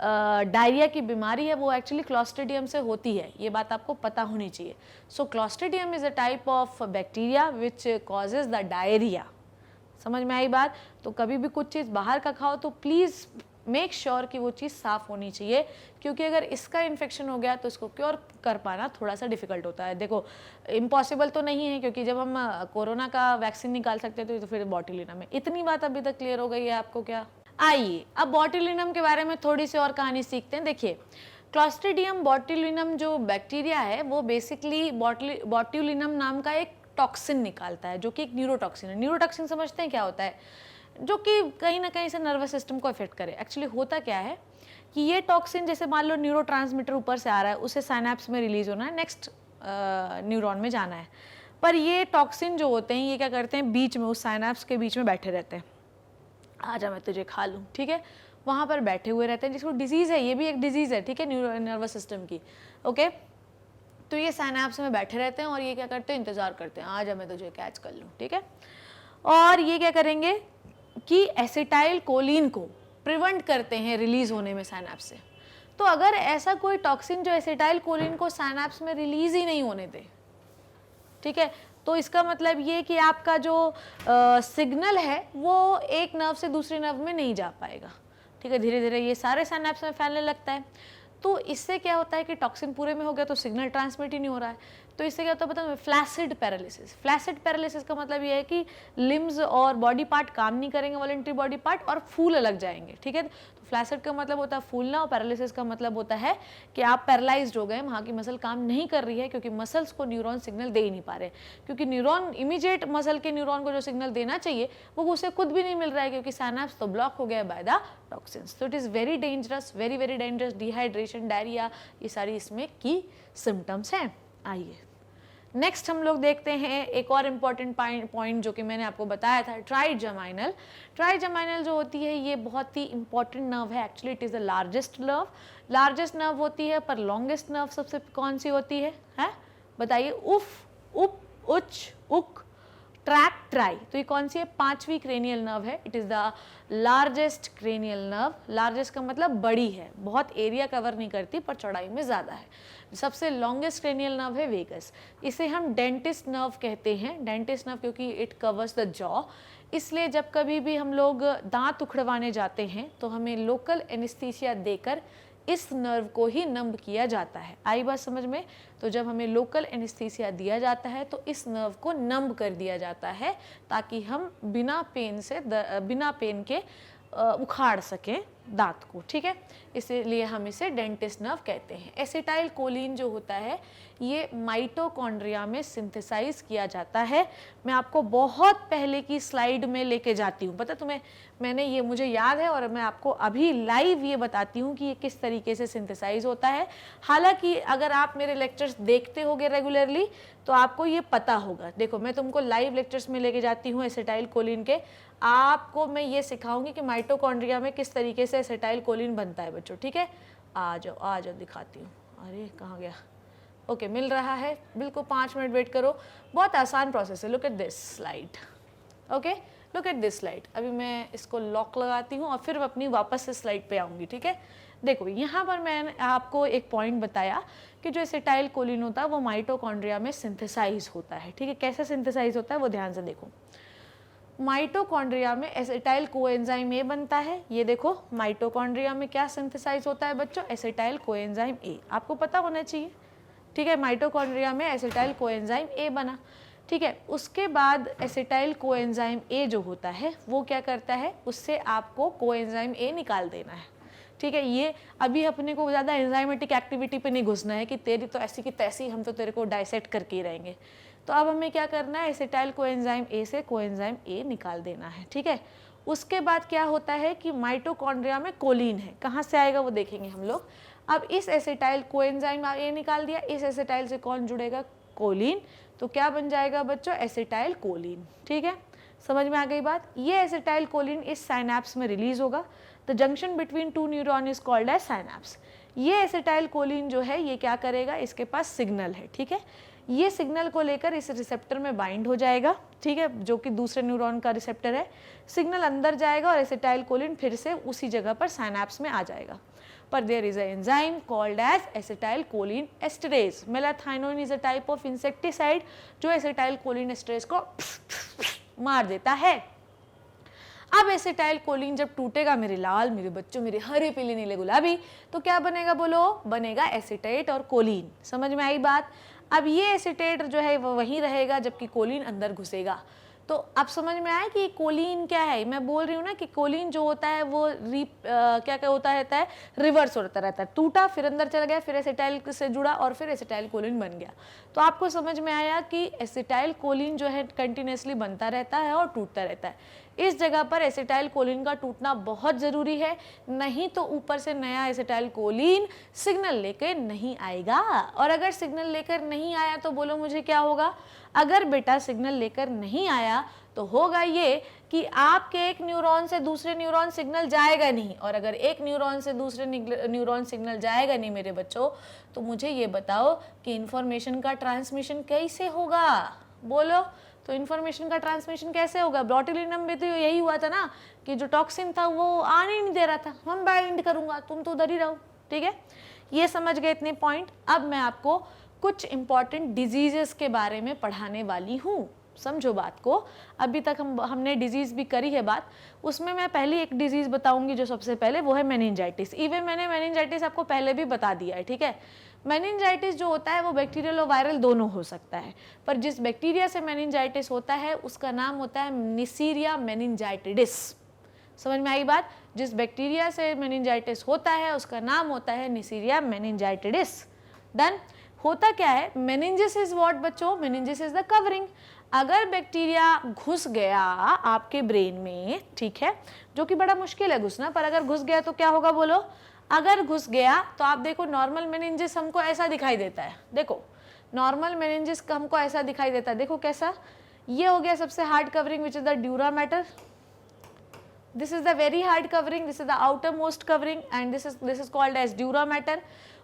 डायरिया की बीमारी है वो एक्चुअली क्लॉस्ट्रिडियम से होती है, ये बात आपको पता होनी चाहिए। So clostridium is a type of bacteria which causes the diarrhoea. समझ में आई बात? तो कभी भी कुछ चीज़ बाहर का खाओ तो प्लीज़ मेक श्योर कि वो चीज़ साफ़ होनी चाहिए, क्योंकि अगर इसका इन्फेक्शन हो गया तो इसको क्योर कर पाना थोड़ा सा डिफिकल्ट होता है। देखो, इम्पॉसिबल तो नहीं है, क्योंकि जब हम कोरोना का वैक्सीन निकाल सकते थे तो फिर बॉटुलिनम में। इतनी बात अभी तक क्लियर हो गई है आपको क्या? आइए अब बॉटुलिनम के बारे में थोड़ी सी और कहानी सीखते हैं। देखिए, क्लॉस्ट्रिडियम बोट्यूलिनम जो बैक्टीरिया है वो बेसिकली बॉट्यूलिनम नाम का एक टॉक्सिन निकालता है जो कि एक न्यूरोटॉक्सिन है। न्यूरोटॉक्सिन समझते हैं क्या होता है? जो कि कहीं ना कहीं से नर्वस सिस्टम को इफेक्ट करे। एक्चुअली होता क्या है कि ये टॉक्सिन जैसे मान लो न्यूरोट्रांसमीटर ऊपर से आ रहा है, उसे साइनेप्स में रिलीज होना है, नेक्स्ट न्यूरॉन में जाना है, पर ये टॉक्सिन जो होते हैं ये क्या करते हैं, बीच में उस साइनेप्स के बीच में बैठे रहते हैं। आजा मैं तुझे खा लूँ, ठीक है, वहाँ पर बैठे हुए रहते हैं, जिसको डिजीज़ है, ये भी एक डिजीज़ है, ठीक है, नर्वस सिस्टम की। ओके, तो ये साइनेप्स में बैठे रहते हैं और ये क्या करते हैं, इंतज़ार करते हैं, आजा मैं तुझे कैच कर लूँ, ठीक है। और ये क्या करेंगे कि एसिटाइल कोलिन को प्रिवेंट करते हैं रिलीज होने में साइनेप्स से। तो अगर ऐसा कोई टॉक्सिन जो एसिटाइल कोलिन को साइनेप्स में रिलीज ही नहीं होने दे, ठीक है, तो इसका मतलब ये कि आपका जो सिग्नल है वो एक नर्व से दूसरे नर्व में नहीं जा पाएगा, ठीक है, धीरे धीरे ये सारे साइनेप्स में फैलने लगता है। तो इससे क्या होता है कि टॉक्सिन पूरे में हो गया तो सिग्नल ट्रांसमिट ही नहीं हो रहा है, तो इससे क्या होता है पता है, फ्लैसिड पैरालिसिस। फ्लैसिड पैरालिसिस का मतलब ये है कि लिम्स और बॉडी पार्ट काम नहीं करेंगे, वॉलंटरी बॉडी पार्ट, और फूल लग जाएंगे, ठीक है। तो फ्लैसिड का मतलब होता है फूलना, और पैरालिसिस का मतलब होता है कि आप पैरालाइज्ड हो गए, वहाँ की मसल काम नहीं कर रही है क्योंकि मसल्स को न्यूरॉन सिग्नल दे ही नहीं पा रहे, क्योंकि न्यूरॉन इमीडिएट मसल के न्यूरॉन को जो सिग्नल देना चाहिए वो उसे खुद भी नहीं मिल रहा है क्योंकि साइनेप्स तो ब्लॉक हो गया बाय द टॉक्सिन्स। तो it is very dangerous, very very dangerous. Dehydration, diarrhoea, ये सारी इसमें की सिम्टम्स हैं। आइए नेक्स्ट हम लोग देखते हैं एक और इम्पॉर्टेंट पॉइंट जो कि मैंने आपको बताया था, ट्राइजेमाइनल। ट्राइजेमाइनल जो होती है ये बहुत ही इंपॉर्टेंट नर्व है। Actually it is the largest nerve होती है, पर लॉन्गेस्ट नर्व सबसे कौन सी होती है बताइए? उफ, उप, उच, उक, ट्रैक, ट्राई। तो ये कौन सी है? 5वीं क्रेनियल नर्व है। It is the largest cranial nerve. Largest का मतलब बड़ी है, बहुत एरिया कवर नहीं करती पर चौड़ाई में ज़्यादा है। सबसे लॉन्गेस्ट क्रेनियल नर्व है वेगस। इसे हम डेंटिस्ट नर्व कहते हैं। डेंटिस्ट नर्व क्योंकि इट कवर्स द जॉ, इसलिए जब कभी भी हम लोग दांत उखड़वाने जाते हैं तो हमें लोकल एनेस्थीसिया देकर इस नर्व को ही नंब किया जाता है। आई बात समझ में? तो जब हमें लोकल एनेस्थीसिया दिया जाता है तो इस नर्व को नंब कर दिया जाता है ताकि हम बिना पेन के उखाड़ सकें दांत को, ठीक है, इसलिए हम इसे डेंटिस्ट नर्व कहते हैं। एसिटाइल कोलिन जो होता है ये माइटोकॉन्ड्रिया में सिंथेसाइज किया जाता है। मैं आपको बहुत पहले की स्लाइड में लेके जाती हूँ, पता तुम्हें, मैंने मुझे याद है और मैं आपको अभी लाइव ये बताती हूँ कि ये किस तरीके से सिंथेसाइज होता है। हालांकि अगर आप मेरे लेक्चर्स देखते होगे रेगुलरली तो आपको ये पता होगा। देखो मैं तुमको लाइव लेक्चर्स में लेके जाती हूँ एसिटाइल कोलिन के, आपको मैं ये सिखाऊंगी कि माइटोकॉन्ड्रिया में किस तरीके से एसिटाइल कोलिन बनता है बच्चों, ठीक है। आ जाओ दिखाती हूँ। अरे कहाँ गया? ओके, मिल रहा है, बिल्कुल 5 मिनट वेट करो, बहुत आसान प्रोसेस है। Look at this slide, okay, look at this slide. अभी मैं इसको लॉक लगाती हूँ और फिर अपनी वापस से स्लाइड पे आऊँगी, ठीक है। देखो यहाँ पर मैंने आपको एक पॉइंट बताया कि जो एसिटाइल कोलिन होता है वो माइटोकॉन्ड्रिया में सिंथेसाइज होता है, ठीक है। कैसे सिंथेसाइज होता है वो ध्यान से देखो। माइटोकॉन्ड्रिया में एसिटाइल कोएंजाइम ए बनता है। ये देखो माइटोकॉन्ड्रिया में क्या सिंथेसाइज होता है बच्चों? एसिटाइल कोएंजाइम ए। आपको पता होना चाहिए, ठीक है। माइटोकॉन्ड्रिया में एसिटाइल कोएंजाइम ए बना, ठीक है। उसके बाद एसिटाइल कोएंजाइम ए जो होता है वो क्या करता है, उससे आपको कोएंजाइम ए निकाल देना है, ठीक है। ये अभी अपने को ज़्यादा एंजाइमेटिक एक्टिविटी पे नहीं घुसना है कि तेरी तो ऐसी की तैसी, हम तो तेरे को डाइसेक्ट करके ही रहेंगे। तो अब हमें क्या करना है, एसिटाइल कोएंजाइम ए से कोएंजाइम ए निकाल देना है, ठीक है। उसके बाद क्या होता है कि माइटोकॉन्ड्रिया में कोलिन है, कहाँ से आएगा वो देखेंगे हम लोग। अब इस एसिटाइल कोएंजाइम ए निकाल दिया, इस एसिटाइल से कौन जुड़ेगा? कोलिन। तो क्या बन जाएगा बच्चों? एसिटाइल कोलिन, ठीक है। समझ में आ गई बात? ये एसिटाइल कोलिन इस साइनेप्स में रिलीज होगा। The junction between 2 neuron is called as synapse. ये एसिटाइल कोलिन जो है ये क्या करेगा, इसके पास सिग्नल है, ठीक है। ये सिग्नल को लेकर इस रिसेप्टर में बाइंड हो जाएगा, ठीक है, जो कि दूसरे न्यूरॉन का रिसेप्टर है। सिग्नल अंदर जाएगा और एसिटाइल कोलिन फिर से उसी जगह पर साइनेप्स में आ जाएगा। पर there is a enzyme called as acetyl choline esterase. Malathion is a type of insecticide जो एसिटाइल कोलिन एस्टरेज को मार देता है। अब एसिटाइल कोलिन जब टूटेगा मेरे लाल, मेरे बच्चों, मेरे हरे पीले नीले गुलाबी, तो क्या बनेगा बोलो? बनेगा एसिटेट और कोलिन। समझ में आई बात? अब ये एसिटेट जो है वो वहीं रहेगा जबकि कोलिन अंदर घुसेगा। तो अब समझ में आया कि कोलिन क्या है। मैं बोल रही हूँ ना कि कोलिन जो होता है वो क्या होता रहता है, रिवर्स होता रहता है, टूटा फिर अंदर चला गया, फिर एसिटाइल से जुड़ा और फिर एसिटाइल कोलिन बन गया। तो आपको समझ में आया कि एसिटाइल कोलिन जो है कंटिन्यूसली बनता रहता है और टूटता रहता है। इस जगह पर एसिटाइल कोलिन का टूटना बहुत ज़रूरी है, नहीं तो ऊपर से नया एसिटाइल कोलिन सिग्नल लेकर नहीं आएगा। और अगर सिग्नल लेकर नहीं आया तो बोलो मुझे क्या होगा। अगर बेटा सिग्नल लेकर नहीं आया तो होगा ये कि आपके एक न्यूरॉन से दूसरे न्यूरॉन सिग्नल जाएगा नहीं, और अगर एक न्यूरॉन से दूसरे न्यूरॉन सिग्नल जाएगा नहीं मेरे बच्चों, तो मुझे ये बताओ कि इंफॉर्मेशन का ट्रांसमिशन कैसे होगा। बोलो, तो इन्फॉर्मेशन का ट्रांसमिशन कैसे होगा। बोट्युलिनम में तो यही हुआ था ना कि जो टॉक्सिन था वो आने नहीं दे रहा था, हम बाइंड करूंगा, तुम तो उधर ही रहो। ठीक है, ये समझ गए इतने पॉइंट। अब मैं आपको कुछ इंपॉर्टेंट डिजीजेस के बारे में पढ़ाने वाली हूँ, समझो बात को। अभी तक हमने डिजीज़ भी करी है बात, उसमें मैं पहले एक डिजीज़ बताऊंगी जो सबसे पहले, वो है मेनिंजाइटिस। इवन मैंने मेनिंजाइटिस आपको पहले भी बता दिया है। ठीक है, मेनिंजाइटिस जो होता है वो बैक्टीरियल और वायरल दोनों हो सकता है, पर जिस बैक्टीरिया से मेनिंजाइटिस होता है उसका नाम होता है निसीरिया मेनिंजाइटिडिस। समझ में आई बात। जिस बैक्टीरिया से मेनिंजाइटिस होता है उसका नाम होता है निसीरिया मेनिंजाइटिडिस। डन। होता क्या है, मेनिंजिस इज व्हाट बच्चों, मेनिंजिस इज द कवरिंग। अगर बैक्टीरिया घुस गया आपके ब्रेन में, ठीक है, जो कि बड़ा मुश्किल है घुसना, पर अगर घुस गया तो क्या होगा बोलो। अगर घुस गया तो आप देखो नॉर्मल मेनिंजिस हमको ऐसा दिखाई देता है। देखो नॉर्मल मेनिंजिस हमको ऐसा दिखाई देता है, देखो कैसा। ये हो गया सबसे hard covering which is the dura mater. This is the very hard covering, this is the outer most covering and this is called as dura mater.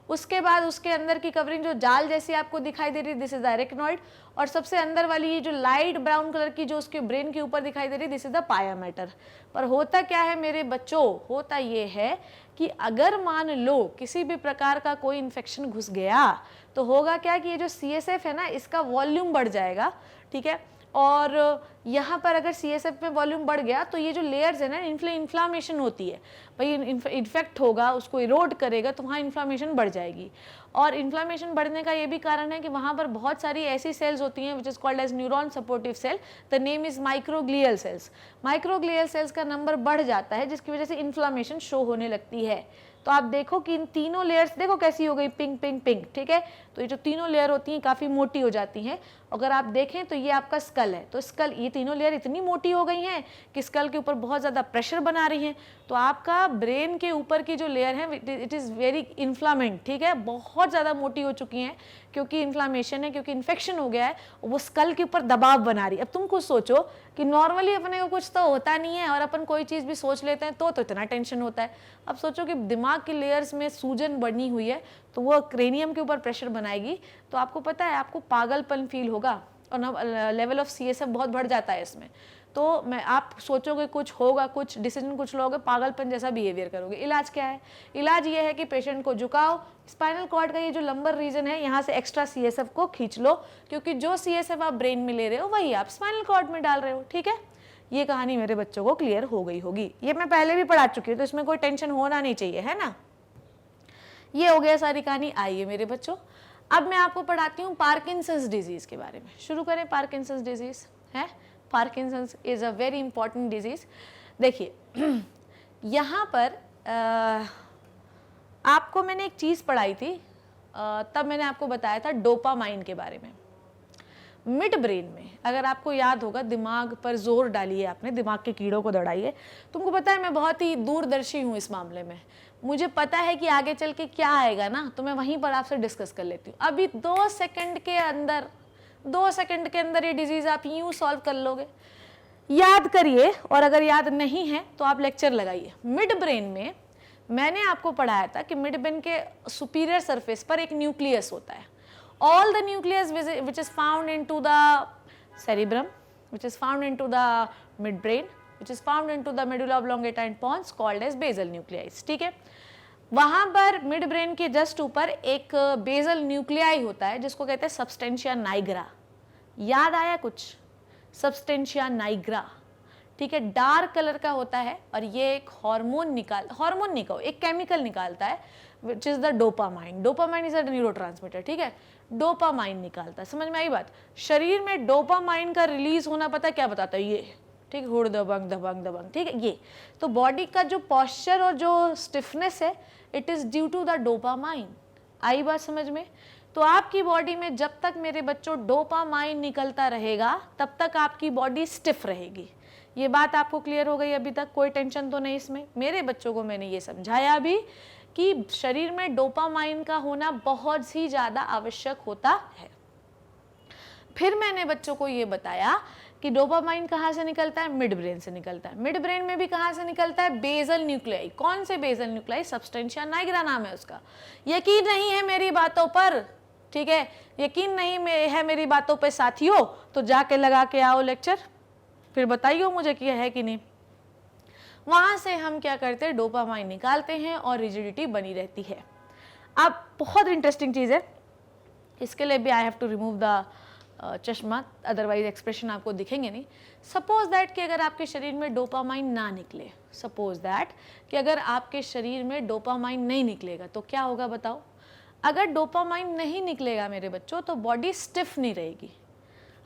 उसके बाद उसके अंदर की कवरिंग जो जाल जैसी आपको दिखाई दे रही है, दिस इज द एरेक्नॉइड। और सबसे अंदर वाली ये जो लाइट ब्राउन कलर की जो उसके ब्रेन के ऊपर दिखाई दे रही है, दिस इज द पाया मैटर। पर होता क्या है मेरे बच्चों, होता ये है कि अगर मान लो किसी भी प्रकार का कोई इन्फेक्शन घुस गया तो होगा क्या कि ये जो CSF है ना, इसका वॉल्यूम बढ़ जाएगा। ठीक है, और यहाँ पर अगर CSF में वॉल्यूम बढ़ गया तो ये जो लेयर्स है ना, इन्फ्लामेशन होती है भाई, इन्फेक्ट होगा, उसको इरोड करेगा तो वहाँ इन्फ्लामेशन बढ़ जाएगी। और इन्फ्लामेशन बढ़ने का ये भी कारण है कि वहाँ पर बहुत सारी ऐसी सेल्स होती हैं which is called as neuron supportive cell, the name is microglial cells. Microglial cells का नंबर बढ़ जाता है जिसकी वजह से इन्फ्लामेशन शो होने लगती है। तो आप देखो कि इन तीनों लेयर्स देखो कैसी हो गई, पिंक पिंक पिंक। ठीक है, तो ये जो तीनों लेयर होती हैं काफ़ी मोटी हो जाती हैं। अगर आप देखें तो ये आपका स्कल है, तो स्कल, ये तीनों लेयर इतनी मोटी हो गई हैं कि स्कल के ऊपर बहुत ज़्यादा प्रेशर बना रही हैं। तो आपका ब्रेन के ऊपर की जो लेयर है इट इज़ वेरी इन्फ्लामेंट। ठीक है, बहुत ज़्यादा मोटी हो चुकी हैं क्योंकि इन्फ्लामेशन है, क्योंकि इन्फेक्शन हो गया है, वो स्कल के ऊपर दबाव बना रही है। अब तुम कुछ सोचो कि नॉर्मली अपने को कुछ तो होता नहीं है और अपन कोई चीज़ भी सोच लेते हैं तो इतना टेंशन होता है। अब सोचो कि दिमाग की लेयर्स में सूजन बनी हुई है तो वो क्रेनियम के ऊपर प्रेशर बनाएगी, तो आपको पता है आपको पागलपन फील होगा और ना लेवल ऑफ CSF बहुत बढ़ जाता है इसमें। तो आप सोचोगे कुछ होगा, कुछ डिसीजन कुछ लोगे, पागलपन जैसा बिहेवियर करोगे। इलाज क्या है, इलाज ये है कि पेशेंट को झुकाओ, स्पाइनल कॉर्ड का ये जो लंबर रीजन है यहाँ से एक्स्ट्रा CSF को खींच लो, क्योंकि जो CSF आप ब्रेन में ले रहे हो वही आप स्पाइनल कॉर्ड में डाल रहे हो। ठीक है, ये कहानी मेरे बच्चों को क्लियर हो गई होगी। ये मैं पहले भी पढ़ा चुकी हूँ तो इसमें कोई टेंशन होना नहीं चाहिए, है ना। ये हो गया सारी कहानी। आइए मेरे बच्चों, अब मैं आपको पढ़ाती हूँ पार्किंसंस डिजीज के बारे में। शुरू करें। पार्किंसंस डिजीज है, Parkinson's is a very important disease. देखिए यहाँ पर आपको मैंने एक चीज़ पढ़ाई थी, तब मैंने आपको बताया था डोपामाइन के बारे में। मिड ब्रेन में, अगर आपको याद होगा, दिमाग पर जोर डालिए आपने, दिमाग के कीड़ों को दौड़ाइए। तुमको पता है मैं बहुत ही दूरदर्शी हूँ इस मामले में, मुझे पता है कि आगे चल के क्या आएगा ना, तो मैं वहीं पर आपसे डिस्कस कर लेती हूँ। अभी 2 सेकंड के अंदर ये डिजीज आप यूं सॉल्व कर लोगे। याद करिए, और अगर याद नहीं है तो आप लेक्चर लगाइए। मिड ब्रेन में मैंने आपको पढ़ाया था कि मिड ब्रेन के सुपीरियर सरफेस पर एक न्यूक्लियस होता है। All the nucleus which is found into the cerebrum, which is found into the midbrain, which is found into the medulla oblongata and pons, called as basal nuclei। ठीक है, वहाँ पर मिड ब्रेन के जस्ट ऊपर एक बेसल न्यूक्लियाई होता है जिसको कहते हैं सबस्टेंशिया नाइग्रा। याद आया कुछ? सबस्टेंशिया नाइग्रा, ठीक है, डार्क कलर का होता है और ये एक हार्मोन नहीं कहो, एक केमिकल निकालता है विच is the dopamine. Dopamine is a neurotransmitter. ठीक है, डोपामाइन निकालता है। समझ में आई बात? शरीर में डोपामाइन का रिलीज होना पता क्या बताता है? ये, ठीक, हुड़ दबंग दबंग दबंग, ठीक है ये। तो बॉडी का जो पॉस्चर और जो स्टिफनेस है, it is due to the dopamine. आई बात समझ में? तो आपकी बॉडी में जब तक मेरे बच्चों डोपामाइन निकलता रहेगा तब तक आपकी बॉडी स्टिफ रहेगी। ये बात आपको क्लियर हो गई? अभी तक कोई टेंशन तो नहीं इसमें? मेरे बच्चों को मैंने ये समझाया भी कि शरीर में डोपामाइन का होना बहुत ही ज़्यादा आवश्यक होता है। फिर मैंने बच्चों को ये बताया कि डोपामाइन कहाँ से निकलता है? मिड ब्रेन से निकलता है। मिड ब्रेन में भी कहाँ से निकलता है? Basal nuclei. कौन से बेसल न्यूक्लियाई? सब्सटेंशिया नाइग्रा नाम है उसका। यकीन नहीं है मेरी बातों पर, ठीक है, यकीन नहीं है मेरी बातों पे साथियों, तो जाके लगा के आओ लेक्चर, फिर बताइए मुझे कि है कि नहीं। वहां से हम क्या करते हैं? डोपामाइन निकालते हैं और रिजिडिटी बनी रहती है। अब बहुत इंटरेस्टिंग चीज़ है, इसके लिए भी I have to remove the चश्मा, अदरवाइज एक्सप्रेशन आपको दिखेंगे नहीं। सपोज दैट कि अगर आपके शरीर में डोपामाइन ना निकले, सपोज दैट कि अगर आपके शरीर में डोपामाइन नहीं निकलेगा तो क्या होगा बताओ? अगर डोपामाइन नहीं निकलेगा मेरे बच्चों तो बॉडी स्टिफ नहीं रहेगी।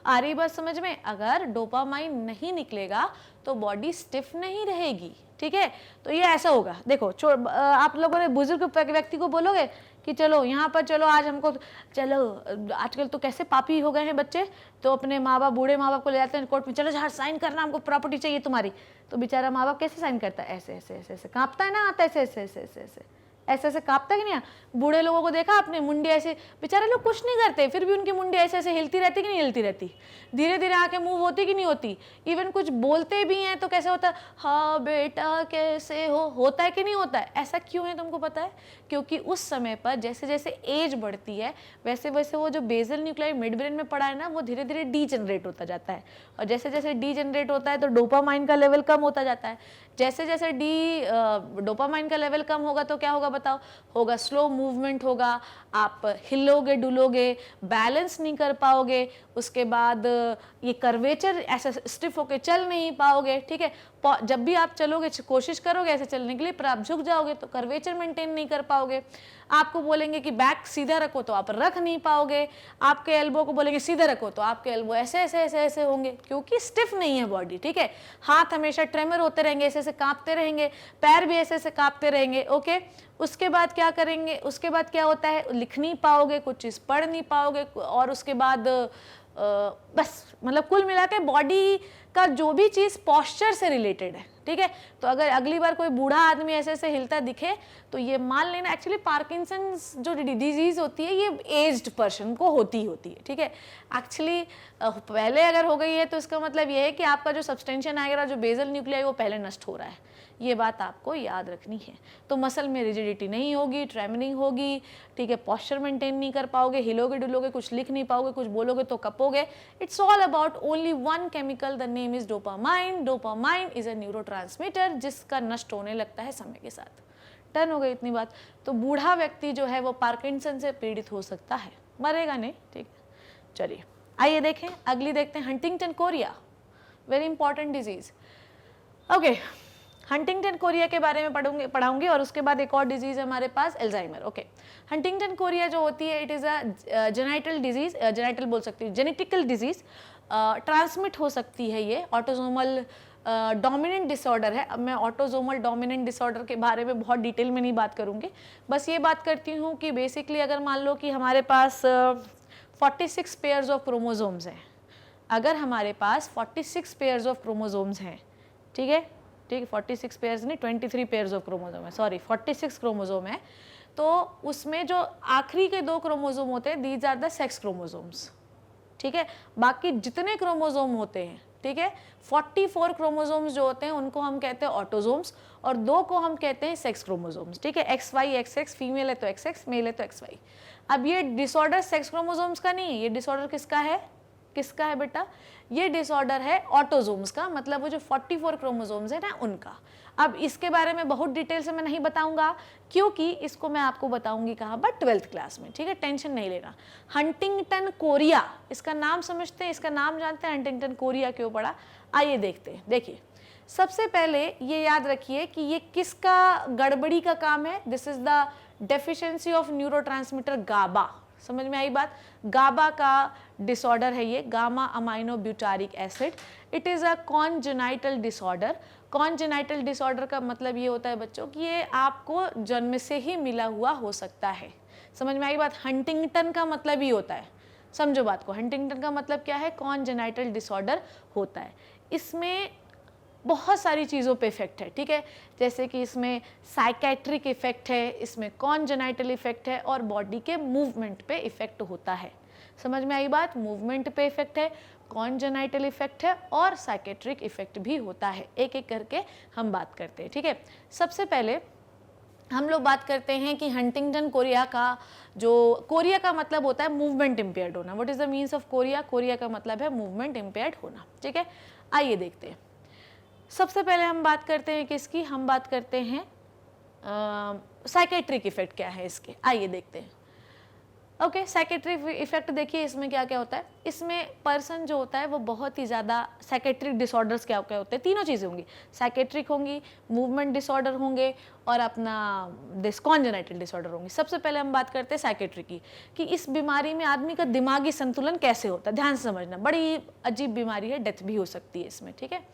आ रही बात समझ में? अगर डोपामाइन नहीं निकलेगा तो बॉडी स्टिफ नहीं रहेगी, ठीक है। तो ये ऐसा होगा, देखो आप लोगों ने बुजुर्ग व्यक्ति को बोलोगे कि चलो यहाँ पर, चलो आज हमको, चलो आजकल तो कैसे पापी हो गए हैं बच्चे, तो अपने माँ बाप, बूढ़े माँ बाप को ले जाते हैं कोर्ट में, चलो यार साइन करना, हमको प्रॉपर्टी चाहिए तुम्हारी। तो बेचारा माँ बाप कैसे साइन करता है? ऐसे ऐसे ऐसे ऐसे कांपता है ना, आता ऐसे ऐसे ऐसे ऐसे ऐसे ऐसे ऐसे कांपता है कि नहीं? बूढ़े लोगों को देखा आपने, मुंडी ऐसे, बेचारे लोग कुछ नहीं करते फिर भी उनकी मुंडी ऐसे ऐसे हिलती रहती कि नहीं हिलती रहती? धीरे धीरे आके मूव होती कि नहीं होती? इवन कुछ बोलते भी हैं तो कैसे होता है? हाँ बेटा कैसे हो, होता है कि नहीं होता है? ऐसा क्यों है तुमको पता है? क्योंकि उस समय पर जैसे जैसे एज बढ़ती है वैसे वैसे वो जो बेसल न्यूक्लियाई मिड ब्रेन में पड़ा है ना, वो धीरे धीरे डीजनरेट होता जाता है। और जैसे जैसे डीजनरेट होता है तो डोपामाइन का लेवल कम होता जाता है। जैसे जैसे डोपामाइन का लेवल कम होगा तो क्या होगा बताओ? होगा स्लो मूवमेंट होगा, आप हिलोगे डुलोगे, बैलेंस नहीं कर पाओगे, उसके बाद ये कर्वेचर ऐसे स्टिफ होके चल नहीं पाओगे, ठीक है। जब भी आप चलोगे, कोशिश करोगे ऐसे चलने के लिए, पर आप झुक जाओगे तो कर्वेचर मेंटेन नहीं कर पाओगे। आपको बोलेंगे कि बैक सीधा रखो तो आप रख नहीं पाओगे, आपके एल्बो को बोलेंगे सीधा रखो तो आपके एल्बो ऐसे ऐसे ऐसे ऐसे होंगे, क्योंकि स्टिफ नहीं है बॉडी, ठीक है। हाथ हमेशा ट्रेमर होते रहेंगे, ऐसे ऐसे कांपते रहेंगे, पैर भी ऐसे ऐसे कांपते रहेंगे, ओके। उसके बाद क्या करेंगे? उसके बाद क्या होता है? लिख नहीं पाओगे, कुछ चीज़ पढ़ नहीं पाओगे, और उसके बाद बस मतलब कुल मिला के बॉडी का जो भी चीज़ पॉस्चर से रिलेटेड है, ठीक है। तो अगर अगली बार कोई बूढ़ा आदमी ऐसे ऐसे हिलता दिखे तो ये मान लेना एक्चुअली पार्किंसंस जो डिजीज़ होती है ये एज्ड पर्सन को होती है, ठीक है। एक्चुअली पहले अगर हो गई है तो इसका मतलब ये है कि आपका जो सब्सटेंशिया नाइग्रा, जो बेसल न्यूक्लियाई, वो पहले नष्ट हो रहा है। ये बात आपको याद रखनी है। तो मसल में रिजिडिटी नहीं होगी, ट्रेमरिंग होगी, ठीक है, पॉस्चर मेंटेन नहीं कर पाओगे, हिलोगे डुलोगे, कुछ लिख नहीं पाओगे, कुछ बोलोगे तो कपोगे। It's all about only one chemical, the name is dopamine. Dopamine is a neurotransmitter जिसका नष्ट होने लगता है समय के साथ। टर्न हो गई इतनी बात। तो बूढ़ा व्यक्ति जो है वो पार्किंसन से पीड़ित हो सकता है, मरेगा नहीं, ठीक है। चलिए आइए देखें, अगली देखते हैं Huntington Korea, very important disease. Okay, Huntington Korea के बारे में पढ़ाऊंगी और उसके बाद एक और डिजीज है हमारे पास, एल्जाइमर। ओके, हंटिंगटन कोरिया जो होती है it is a genital disease, genital बोल सकती हूँ, जेनेटिकल डिजीज, ट्रांसमिट हो सकती है। ये ऑटोसोमल डोमिनेंट डिसऑर्डर है। अब मैं ऑटोसोमल डोमिनेंट डिसऑर्डर के बारे में बहुत डिटेल में नहीं बात करूँगी, बस ये बात करती हूँ कि बेसिकली अगर मान लो कि हमारे पास 46 पेयर्स ऑफ क्रोमोसोम्स हैं, अगर हमारे पास 46 पेयर्स ऑफ क्रोमोसोम्स हैं, ठीक है, 46 पेयर्स नहीं, 23 पेयर्स ऑफ क्रोमोसोम है, सॉरी 46 क्रोमोसोम है, तो उसमें जो आखिरी के 2 क्रोमोसोम होते हैं these are the sex chromosomes, ठीक है। बाकी जितने क्रोमोसोम होते हैं, ठीक है, 44 क्रोमोसोम्स जो होते हैं उनको हम कहते हैं ऑटोसोम्स, और 2 को हम कहते हैं सेक्स क्रोमोसोम्स, ठीक है। XY XX, फीमेल है तो XX, मेल है तो XY। अब ये डिसऑर्डर सेक्स क्रोमोसोम्स का नहीं है, ये डिसऑर्डर किसका है? किसका है बेटा? ये डिसऑर्डर है ऑटोसोम्स का, मतलब वो जो 44 क्रोमोसोम्स है ना उनका। अब इसके बारे में बहुत डिटेल से मैं नहीं बताऊंगा, क्योंकि इसको मैं आपको बताऊंगी कहाँ पर? 12th क्लास में, ठीक है, टेंशन नहीं लेना। हंटिंगटन कोरिया, इसका नाम समझते हैं, इसका नाम जानते हैं, हंटिंगटन कोरिया क्यों पड़ा? आइए देखते हैं। देखिए, सबसे पहले ये याद रखिए कि ये किसका गड़बड़ी का काम है? This is the deficiency of neurotransmitter GABA, समझ में आई बात? गाबा का डिसऑर्डर है ये, gamma amino butyric acid. It is a congenital disorder. Congenital disorder का मतलब ये होता है बच्चों कि ये आपको जन्म से ही मिला हुआ हो सकता है। समझ में आई बात? हंटिंगटन का मतलब ही होता है, समझो बात को, हंटिंगटन का मतलब क्या है? कॉन्जेनाइटल डिसऑर्डर होता है। इसमें बहुत सारी चीज़ों पे इफेक्ट है, ठीक है, जैसे कि इसमें साइकेट्रिक इफेक्ट है, इसमें कॉन्जेनाइटल इफेक्ट है और बॉडी के मूवमेंट पे इफेक्ट होता है। समझ में आई बात? मूवमेंट पे इफेक्ट है, कॉन्जेनाइटल इफेक्ट है और साइकेट्रिक इफेक्ट भी होता है। एक एक करके हम बात करते हैं, ठीक है। सबसे पहले हम लोग बात करते हैं कि हंटिंगटन कोरिया का, जो कोरिया का मतलब होता है मूवमेंट इम्पेयर्ड होना। What is the means of Korea? Korea का मतलब है मूवमेंट इम्पेयर्ड होना, ठीक है। आइए देखते हैं। सबसे पहले हम बात करते हैं किसकी? हम बात करते हैं साइकेट्रिक इफेक्ट क्या है इसके, आइए देखते हैं। ओके, साइकेट्रिक इफेक्ट देखिए इसमें क्या क्या होता है। इसमें पर्सन जो होता है वो बहुत ही ज़्यादा, साइकेट्रिक डिसऑर्डर्स क्या क्या होते हैं? तीनों चीज़ें होंगी, साइकेट्रिक होंगी, मूवमेंट डिसऑर्डर होंगे और अपना दिस कॉन्जेनाइटल डिसऑर्डर होंगे। सबसे पहले हम बात करते हैं साइकेट्रिक की, कि इस बीमारी में आदमी का दिमागी संतुलन कैसे होता है। ध्यान से समझना, बड़ी अजीब बीमारी है, डेथ भी हो सकती है इसमें, ठीक है।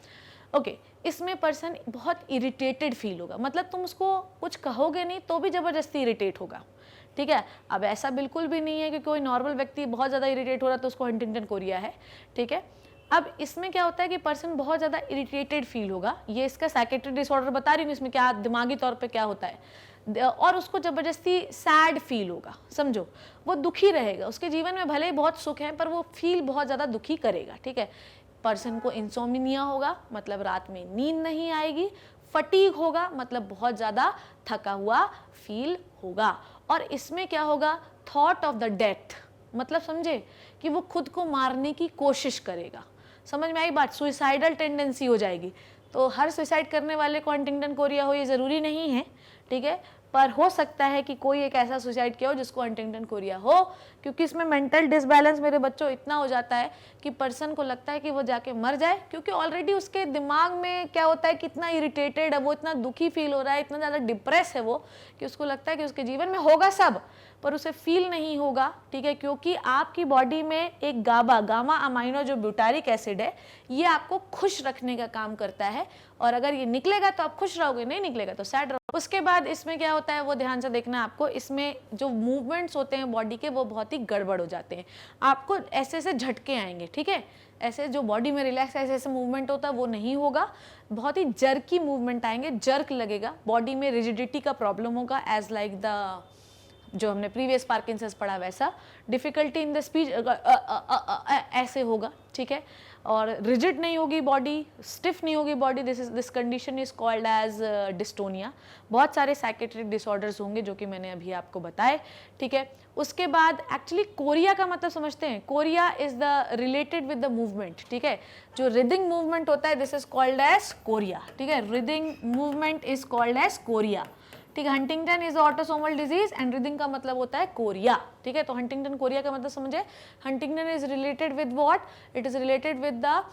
ओके, इसमें पर्सन बहुत इरिटेटेड फील होगा, मतलब तुम उसको कुछ कहोगे नहीं तो भी ज़बरदस्ती इरिटेट होगा, ठीक है। अब ऐसा बिल्कुल भी नहीं है कि कोई नॉर्मल व्यक्ति बहुत ज़्यादा इरिटेट हो रहा है तो उसको हंटिंगटन कोरिया है, ठीक है। अब इसमें क्या होता है कि पर्सन बहुत ज़्यादा इरिटेटेड फील होगा, ये इसका साइकेट्रिक डिसऑर्डर बता रही हूँ, इसमें क्या दिमागी तौर पे क्या होता है, और उसको ज़बरदस्ती सैड फील होगा, समझो, वो दुखी रहेगा। उसके जीवन में भले ही बहुत सुख है पर वो फील बहुत ज़्यादा दुखी करेगा, ठीक है। पर्सन को इंसोमिनिया होगा, मतलब रात में नींद नहीं आएगी। फटीग होगा, मतलब बहुत ज़्यादा थका हुआ फील होगा। और इसमें क्या होगा? थॉट ऑफ द डेथ, मतलब समझे कि वो खुद को मारने की कोशिश करेगा। समझ में आई बात? सुइसाइडल टेंडेंसी हो जाएगी। तो हर सुइसाइड करने वाले को हंटिंगटन कोरिया हो ये ज़रूरी नहीं है, ठीक है, पर हो सकता है कि कोई एक ऐसा सुसाइड किया हो जिसको हंटिंगटन कोरिया हो, क्योंकि इसमें मेंटल डिसबैलेंस मेरे बच्चों इतना हो जाता है कि पर्सन को लगता है कि वो जाके मर जाए, क्योंकि ऑलरेडी उसके दिमाग में क्या होता है, कितना इरिटेटेड है वो, इतना दुखी फील हो रहा है, इतना ज़्यादा डिप्रेस है वो, कि उसको लगता है कि उसके जीवन में होगा सब पर उसे फील नहीं होगा, ठीक है, क्योंकि आपकी बॉडी में एक गामा अमाइनो जो ब्यूटारिक एसिड है, ये आपको खुश रखने का काम करता है, और अगर ये निकलेगा तो आप खुश रहोगे, नहीं निकलेगा तो सैड रहोगे। उसके बाद इसमें क्या होता है वो ध्यान से देखना आपको, इसमें जो मूवमेंट्स होते हैं बॉडी के वो बहुत ही गड़बड़ हो जाते हैं, आपको ऐसे ऐसे झटके आएंगे, ठीक है, ऐसे जो बॉडी में रिलैक्स ऐसे ऐसे मूवमेंट होता है वो नहीं होगा, बहुत ही जर्की मूवमेंट आएंगे, जर्क लगेगा, बॉडी में रिजिडिटी का प्रॉब्लम होगा, एज लाइक द जो हमने प्रीवियस पार्किंसंस पढ़ा वैसा, डिफिकल्टी इन द स्पीच ऐसे होगा, ठीक है, और रिजिड नहीं होगी बॉडी, स्टिफ नहीं होगी body. This condition is called as dystonia. बहुत सारे साइकेट्रिक डिसऑर्डर्स होंगे जो कि मैंने अभी आपको बताए, ठीक है। उसके बाद एक्चुअली कोरिया का मतलब समझते हैं, chorea is the related with the movement, ठीक है, जो रिदिंग मूवमेंट होता है this is called as chorea, ठीक है, writhing movement is called as chorea, ठीक है। Huntington is autosomal disease and writhing का मतलब होता है कोरिया, ठीक है। तो हंटिंगटन कोरिया का मतलब समझे, Huntington is related with what, it is related with the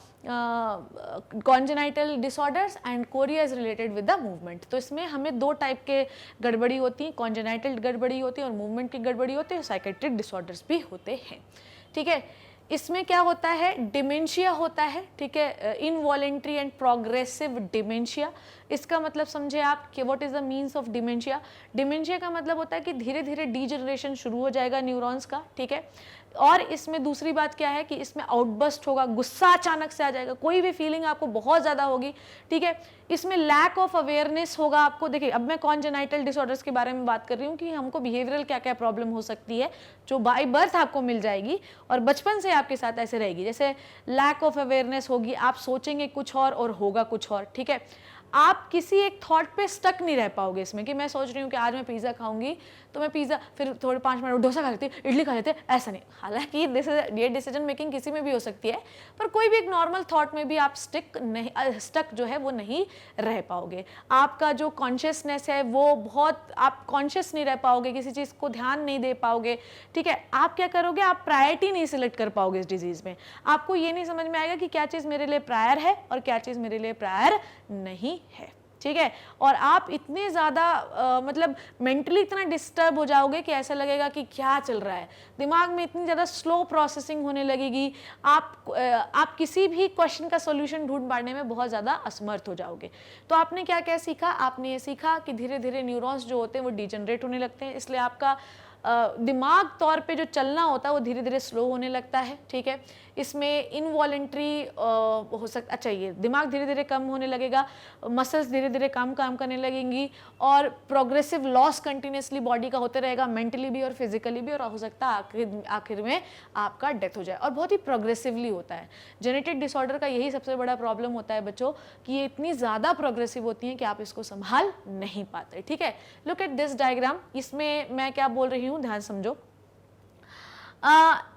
congenital disorders and Korea is related with the movement. तो इसमें हमें दो टाइप के गड़बड़ी होती है, कॉन्जेनाइटल गड़बड़ी होती है और मूवमेंट की गड़बड़ी होती है, साइकेट्रिक डिसऑर्डर्स भी होते हैं, ठीक है। इसमें क्या होता है, डिमेंशिया होता है, ठीक है, इनवॉलेंट्री एंड प्रोग्रेसिव डिमेंशिया। इसका मतलब समझे आप कि what is the means of dementia. Dementia का मतलब होता है कि धीरे धीरे डीजनरेशन शुरू हो जाएगा न्यूरॉन्स का, ठीक है। और इसमें दूसरी बात क्या है कि इसमें आउटबस्ट होगा, गुस्सा अचानक से आ जाएगा, कोई भी फीलिंग आपको बहुत ज़्यादा होगी, ठीक है। इसमें लैक ऑफ अवेयरनेस होगा आपको। देखिए अब मैं कॉन्जेनाइटल डिसऑर्डर्स के बारे में बात कर रही हूँ कि हमको बिहेवियरल क्या क्या प्रॉब्लम हो सकती है जो बाय बर्थ आपको मिल जाएगी और बचपन से आपके साथ ऐसे रहेगी। जैसे लैक ऑफ अवेयरनेस होगी, आप सोचेंगे कुछ और होगा कुछ और, ठीक है। आप किसी एक थॉट पे स्टक नहीं रह पाओगे इसमें कि मैं सोच रही हूँ कि आज मैं पिज़्ज़ा खाऊंगी तो मैं पिज़्ज़ा, फिर थोड़े 5 मिनट डोसा खा लेती, इडली खा लेते, ऐसा नहीं। हालांकि ये डिसीजन मेकिंग किसी में भी हो सकती है, पर कोई भी एक नॉर्मल थॉट में भी आप स्टक जो है वो नहीं रह पाओगे। आपका जो कॉन्शियसनेस है वो बहुत, आप कॉन्शियस नहीं रह पाओगे, किसी चीज़ को ध्यान नहीं दे पाओगे, ठीक है। आप क्या करोगे, आप प्रायोरिटी नहीं सिलेक्ट कर पाओगे इस डिजीज़ में। आपको ये नहीं समझ में आएगा कि क्या चीज़ मेरे लिए प्रायर है और क्या चीज़ मेरे लिए प्रायर नहीं है, ठीक है। और आप इतने ज़्यादा मतलब मेंटली इतना डिस्टर्ब हो जाओगे कि ऐसा लगेगा कि क्या चल रहा है, दिमाग में इतनी ज़्यादा स्लो प्रोसेसिंग होने लगेगी, आप किसी भी क्वेश्चन का सॉल्यूशन ढूंढ पाने में बहुत ज़्यादा असमर्थ हो जाओगे। तो आपने क्या क्या सीखा, आपने ये सीखा कि धीरे धीरे न्यूरॉन्स जो होते हैं वो डिजनरेट होने लगते हैं, इसलिए आपका दिमाग तौर पे जो चलना होता है वो धीरे धीरे स्लो होने लगता है, ठीक है। इसमें इनवॉलेंट्री हो सकता, अच्छा ये दिमाग धीरे धीरे कम होने लगेगा, मसल्स धीरे धीरे कम काम करने लगेंगी और प्रोग्रेसिव लॉस कंटिन्यूसली बॉडी का होते रहेगा, मेंटली भी और फिजिकली भी, और हो सकता है आखिर में आपका डेथ हो जाए, और बहुत ही प्रोग्रेसिवली होता है। जेनेटिक डिसऑर्डर का यही सबसे बड़ा प्रॉब्लम होता है बच्चों कि ये इतनी ज़्यादा प्रोग्रेसिव होती हैं कि आप इसको संभाल नहीं पाते, ठीक है। लुक एट दिस डायग्राम, इसमें मैं क्या बोल रही हूँ ध्यान समझो।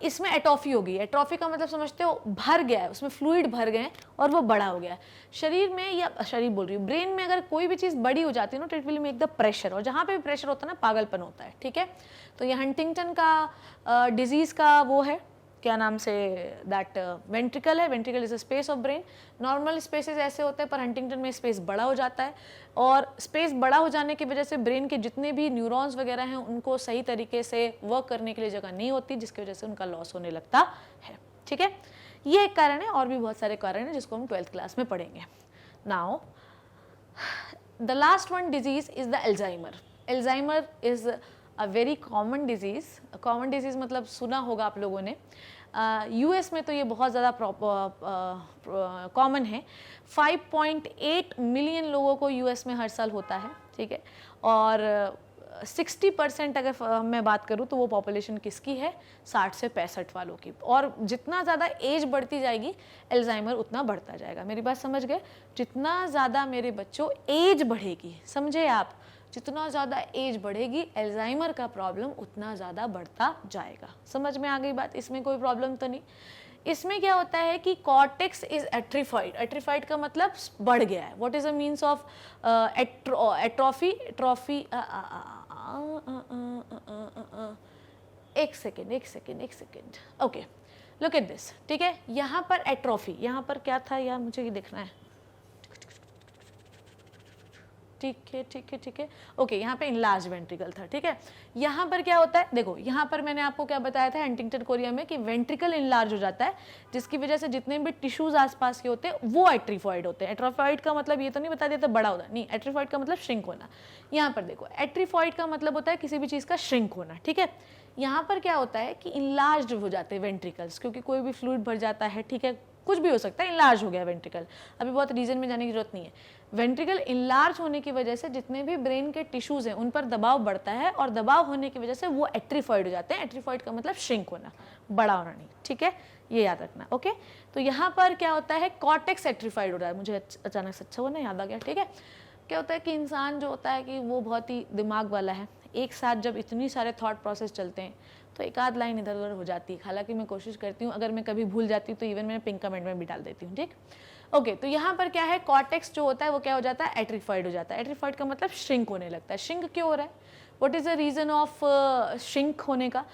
इसमें एट्रोफी होगी, एट्रोफी का मतलब समझते हो, भर गया है, उसमें फ्लूइड भर गए और वो बड़ा हो गया है। शरीर में, या शरीर बोल रही हूँ, ब्रेन में अगर कोई भी चीज़ बड़ी हो जाती है ना तो it will make the pressure, और जहाँ पे भी प्रेशर होता है ना पागलपन होता है, ठीक है। तो ये हंटिंगटन का डिजीज़ का वो है, क्या नाम से, दैट वेंट्रिकल है, ventricle is a space of brain. Normal spaces ऐसे होते हैं पर हंटिंगटन में स्पेस बड़ा हो जाता है, और स्पेस बड़ा हो जाने की वजह से ब्रेन के जितने भी न्यूरॉन्स वगैरह हैं उनको सही तरीके से वर्क करने के लिए जगह नहीं होती, जिसकी वजह से उनका लॉस होने लगता है, ठीक है। ये एक कारण है, और भी बहुत सारे कारण हैं जिसको हम 12th क्लास में पढ़ेंगे। Now the last one disease is the Alzheimer. Alzheimer is a very common disease, common disease मतलब सुना होगा आप लोगों ने। यूएस में तो ये बहुत ज़्यादा कॉमन है, 5.8 मिलियन लोगों को यूएस में हर साल होता है, ठीक है। और 60% अगर मैं बात करूँ तो वो पॉपुलेशन किसकी है, 60 से 65 वालों की, और जितना ज़्यादा एज बढ़ती जाएगी एल्जाइमर उतना बढ़ता जाएगा। मेरी बात समझ गए, जितना ज़्यादा मेरे बच्चों एज बढ़ेगी, समझे आप, जितना ज़्यादा एज बढ़ेगी एल्जाइमर का प्रॉब्लम उतना ज़्यादा बढ़ता जाएगा। समझ में आ गई बात, इसमें कोई प्रॉब्लम तो नहीं। इसमें क्या होता है कि कॉर्टेक्स इज एट्रीफाइड, एट्रीफाइड का मतलब बढ़ गया है। What is the means of atrophy, atrophy, एक second, okay, look at this, ठीक है। यहाँ पर एट्रोफी, यहाँ पर क्या था यार, मुझे ये देखना है, ठीक है, ओके, यहाँ पे इनलार्ज वेंट्रिकल था, ठीक है। यहाँ पर क्या होता है, देखो यहाँ पर मैंने आपको क्या बताया था हंटिंगटन कोरिया में कि वेंट्रिकल इनलार्ज हो जाता है, जिसकी वजह से जितने भी टिश्यूज आसपास के होते हैं वो एट्रीफॉइड होते हैं। एट्रोफॉइड का मतलब ये तो नहीं बता दिया था बड़ा होना, नहीं, एट्रीफॉइड का मतलब श्रिंक होना। यहाँ पर देखो, एट्रीफॉइड का मतलब होता है किसी भी चीज़ का श्रिंक होना, ठीक है। यहाँ पर क्या होता है कि इनलार्ज हो जाते हैं वेंट्रिकल्स, क्योंकि कोई भी फ्लूइड भर जाता है, ठीक है, कुछ भी हो सकता है, इनलार्ज हो गया वेंट्रिकल, अभी बहुत रीजन में जाने की जरूरत नहीं है। वेंट्रिकल इनलार्ज होने की वजह से जितने भी ब्रेन के टिश्यूज हैं उन पर दबाव बढ़ता है, और दबाव होने की वजह से वो एट्रीफॉइड हो जाते हैं। एट्रीफॉइड का मतलब श्रिंक होना, बड़ा होना नहीं, ठीक है, ये याद रखना, ओके। तो यहाँ पर क्या होता है, कॉर्टेक्स एट्रीफाइड हो रहा है, मुझे अचानक से अच्छा हुआ ना, याद आ गया, ठीक है। क्या होता है कि इंसान जो होता है कि वो बहुत ही दिमाग वाला है, एक साथ जब इतनी सारे थॉट प्रोसेस चलते हैं तो एक आध लाइन इधर उधर हो जाती है। हालांकि मैं कोशिश करती हूँ, अगर मैं कभी भूल जाती हूँ तो इवन मैंने पिंक कमेंट में भी डाल देती हूँ, ठीक, ओके। तो यहाँ पर क्या है, कॉर्टेक्स जो होता है वो क्या हो जाता है, एट्रीफाइड हो जाता है। एट्रीफाइड का मतलब श्रिंक होने लगता है। श्रिंक क्यों हो रहा है, what is the reason of shrink होने का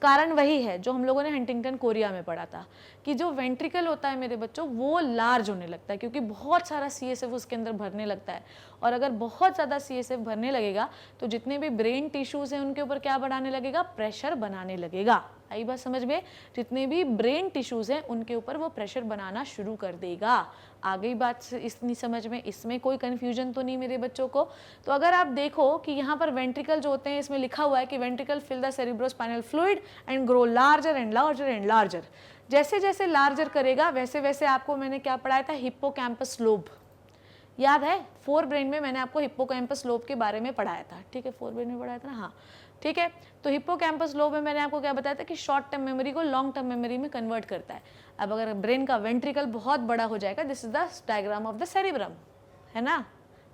कारण वही है जो हम लोगों ने हंटिंगटन कोरिया में पढ़ा था, कि जो वेंट्रिकल होता है मेरे बच्चों वो लार्ज होने लगता है, क्योंकि बहुत सारा CSF उसके अंदर भरने लगता है, और अगर बहुत ज़्यादा CSF भरने लगेगा तो जितने भी ब्रेन टिश्यूज़ हैं उनके ऊपर क्या बढ़ाने लगेगा, प्रेशर बनाने लगेगा। आई बात समझ में, जितने भी ब्रेन टिश्यूज़ हैं उनके ऊपर वो प्रेशर बनाना शुरू कर देगा। आ गई बात इतनी समझ में, इसमें कोई कन्फ्यूजन तो नहीं मेरे बच्चों को। तो अगर आप देखो कि यहाँ पर वेंट्रिकल जो होते हैं, इसमें लिखा हुआ है कि ventricle fill the cerebrospinal fluid and grow larger and larger and larger. जैसे जैसे लार्जर करेगा वैसे वैसे आपको मैंने क्या पढ़ाया था, हिप्पोकैम्पस लोब, याद है, 4 ब्रेन में मैंने आपको हिप्पोकैम्पस लोब के बारे में पढ़ाया था, ठीक है, 4 ब्रेन में पढ़ाया था ना, हाँ, ठीक है। तो हिप्पोकैम्पस लोब में मैंने आपको क्या बताया था कि शॉर्ट टर्म मेमोरी को लॉन्ग टर्म मेमोरी में कन्वर्ट करता है। अब अगर ब्रेन का वेंट्रिकल बहुत बड़ा हो जाएगा, this is the diagram of the cerebrum, है ना,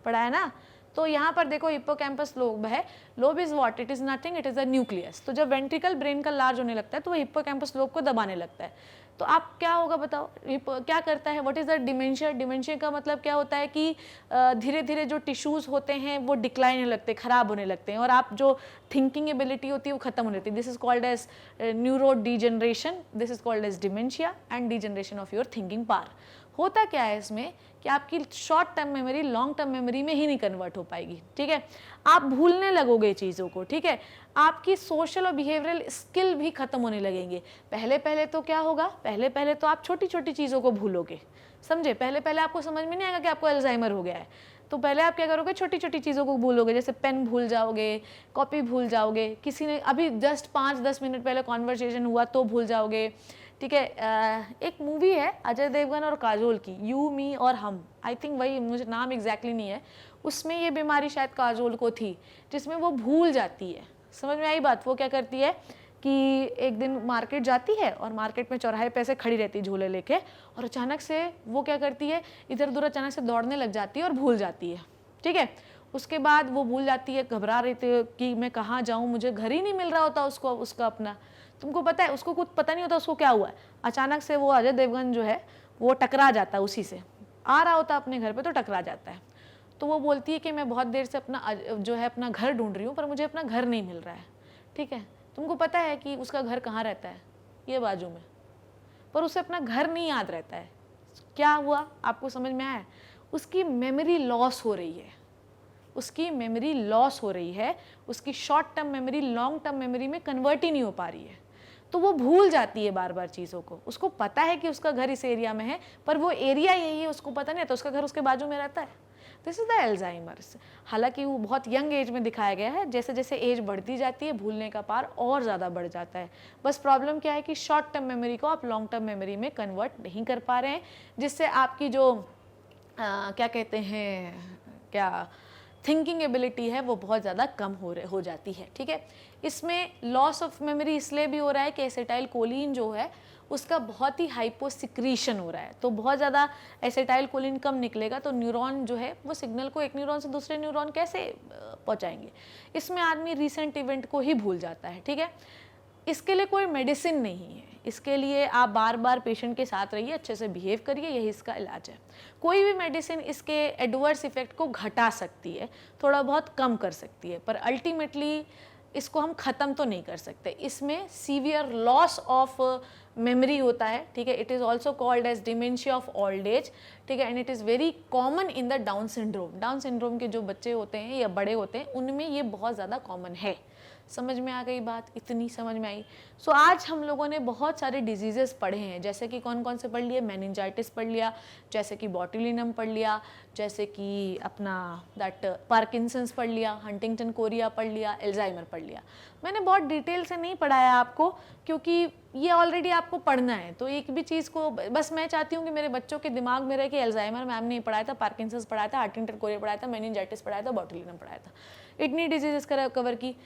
पढ़ाया ना। तो यहाँ पर देखो हिप्पोकैम्पस लोब है, lobe is what, it is nothing, it is the nucleus. तो जब वेंट्रिकल ब्रेन का लार्ज होने लगता है तो वो हिप्पोकैम्पस लोब को दबाने लगता है। तो आप क्या होगा बताओ, क्या करता है, what is the dementia. Dementia का मतलब क्या होता है कि धीरे धीरे जो टिश्यूज़ होते हैं वो डिक्लाइन होने लगते हैं, ख़राब होने लगते हैं, और आप जो थिंकिंग एबिलिटी होती है वो ख़त्म होने लगती है। This is called as neuro degeneration, this is called as dementia and degeneration of your thinking power. होता क्या है इसमें कि आपकी short term memory long term memory में ही नहीं कन्वर्ट हो पाएगी, ठीक है, आप भूलने लगोगे चीज़ों को, ठीक है, आपकी सोशल और बिहेवियरल स्किल भी खत्म होने लगेंगे। पहले पहले तो क्या होगा, पहले पहले तो आप छोटी छोटी चीज़ों को भूलोगे, समझे, पहले पहले आपको समझ में नहीं आएगा कि आपको अल्जाइमर हो गया है, तो पहले आप क्या करोगे, छोटी छोटी चीज़ों को भूलोगे, जैसे पेन भूल जाओगे, कॉपी भूल जाओगे, किसी ने अभी जस्ट 5-10 मिनट पहले कॉन्वर्सेशन हुआ तो भूल जाओगे, ठीक है। एक मूवी है अजय देवगन और काजोल की, यू मी और हम, आई थिंक वही, मुझे नाम एग्जैक्टली नहीं है, उसमें ये बीमारी शायद काजोल को थी, जिसमें वो भूल जाती है। समझ में आई बात। वो क्या करती है कि एक दिन मार्केट जाती है और मार्केट में चौराहे पे ऐसे खड़ी रहती है झूले लेके, और अचानक से वो क्या करती है, इधर उधर अचानक से दौड़ने लग जाती है और भूल जाती है, ठीक है। उसके बाद वो भूल जाती है, घबरा रही थी कि मैं कहाँ जाऊँ, मुझे घर ही नहीं मिल रहा होता उसको, उसका अपना, तुमको पता है उसको कुछ पता नहीं होता उसको क्या हुआ है। अचानक से वो अजय देवगन जो है वो टकरा जाता है, उसी से आ रहा होता अपने घर पे तो टकरा जाता है। तो वो बोलती है कि मैं बहुत देर से अपना जो है अपना घर ढूंढ रही हूँ, पर मुझे अपना घर नहीं मिल रहा है, ठीक है। तुमको पता है कि उसका घर कहाँ रहता है, ये बाजू में, पर उसे अपना घर नहीं याद रहता है। क्या हुआ आपको समझ में आया, उसकी मेमोरी लॉस हो रही है, उसकी मेमोरी लॉस हो रही है, उसकी short term memory long term memory में कन्वर्ट ही नहीं हो पा रही है, तो वो भूल जाती है बार बार चीज़ों को। उसको पता है कि उसका घर इस एरिया में है, पर वो एरिया यही है उसको पता नहीं है, तो उसका घर उसके बाजू में रहता है। This is the Alzheimer's. हालांकि वो बहुत यंग एज में दिखाया गया है, जैसे जैसे एज बढ़ती जाती है भूलने का पार और ज़्यादा बढ़ जाता है। बस प्रॉब्लम क्या है कि शॉर्ट टर्म मेमोरी को आप लॉन्ग टर्म मेमोरी में कन्वर्ट नहीं कर पा रहे हैं, जिससे आपकी जो क्या कहते हैं, क्या थिंकिंग एबिलिटी है वो बहुत ज़्यादा कम हो जाती है, ठीक है। इसमें लॉस ऑफ मेमोरी इसलिए भी हो रहा है कि एसिटाइल कोलिन जो है उसका बहुत ही हाइपोसिक्रीशन हो रहा है, तो बहुत ज़्यादा एसिटाइल कोलिन कम निकलेगा तो न्यूरॉन जो है वो सिग्नल को एक न्यूरॉन से दूसरे न्यूरॉन कैसे पहुंचाएंगे। इसमें आदमी रिसेंट इवेंट को ही भूल जाता है, ठीक है। इसके लिए कोई मेडिसिन नहीं है, इसके लिए आप बार बार पेशेंट के साथ रहिए, अच्छे से बिहेव करिए, यही इसका इलाज है। कोई भी मेडिसिन इसके एडवर्स इफेक्ट को घटा सकती है, थोड़ा बहुत कम कर सकती है, पर अल्टीमेटली इसको हम ख़त्म तो नहीं कर सकते। इसमें सीवियर लॉस ऑफ मेमोरी होता है, ठीक है। It is also called as dementia of old age, ठीक है, and it is very common in the Down syndrome. Down syndrome के जो बच्चे होते हैं या बड़े होते हैं उनमें ये बहुत ज़्यादा कॉमन है। समझ में आ गई बात, इतनी समझ में आई। सो आज हम लोगों ने बहुत सारे डिजीजेस पढ़े हैं, जैसे कि कौन कौन से पढ़ लिए, मेनिंजाइटिस पढ़ लिया, जैसे कि बॉटुलिनम पढ़ लिया, जैसे कि अपना दैट पार्किंसंस पढ़ लिया, हंटिंगटन कोरिया पढ़ लिया, एल्जाइमर पढ़ लिया। मैंने बहुत डिटेल से नहीं पढ़ाया आपको, क्योंकि ये ऑलरेडी आपको पढ़ना है, तो एक भी चीज़ को बस मैं चाहती हूँ कि मेरे बच्चों के दिमाग में रहे कि एल्जाइमर मैम ने पढ़ाया था, पार्किंसंस पढ़ाया था, हंटिंगटन कोरिया पढ़ाया था, मेनिंजाइटिस पढ़ाया था, बॉटुलिनम पढ़ाया था, इतनी डिजीजेस कवर की।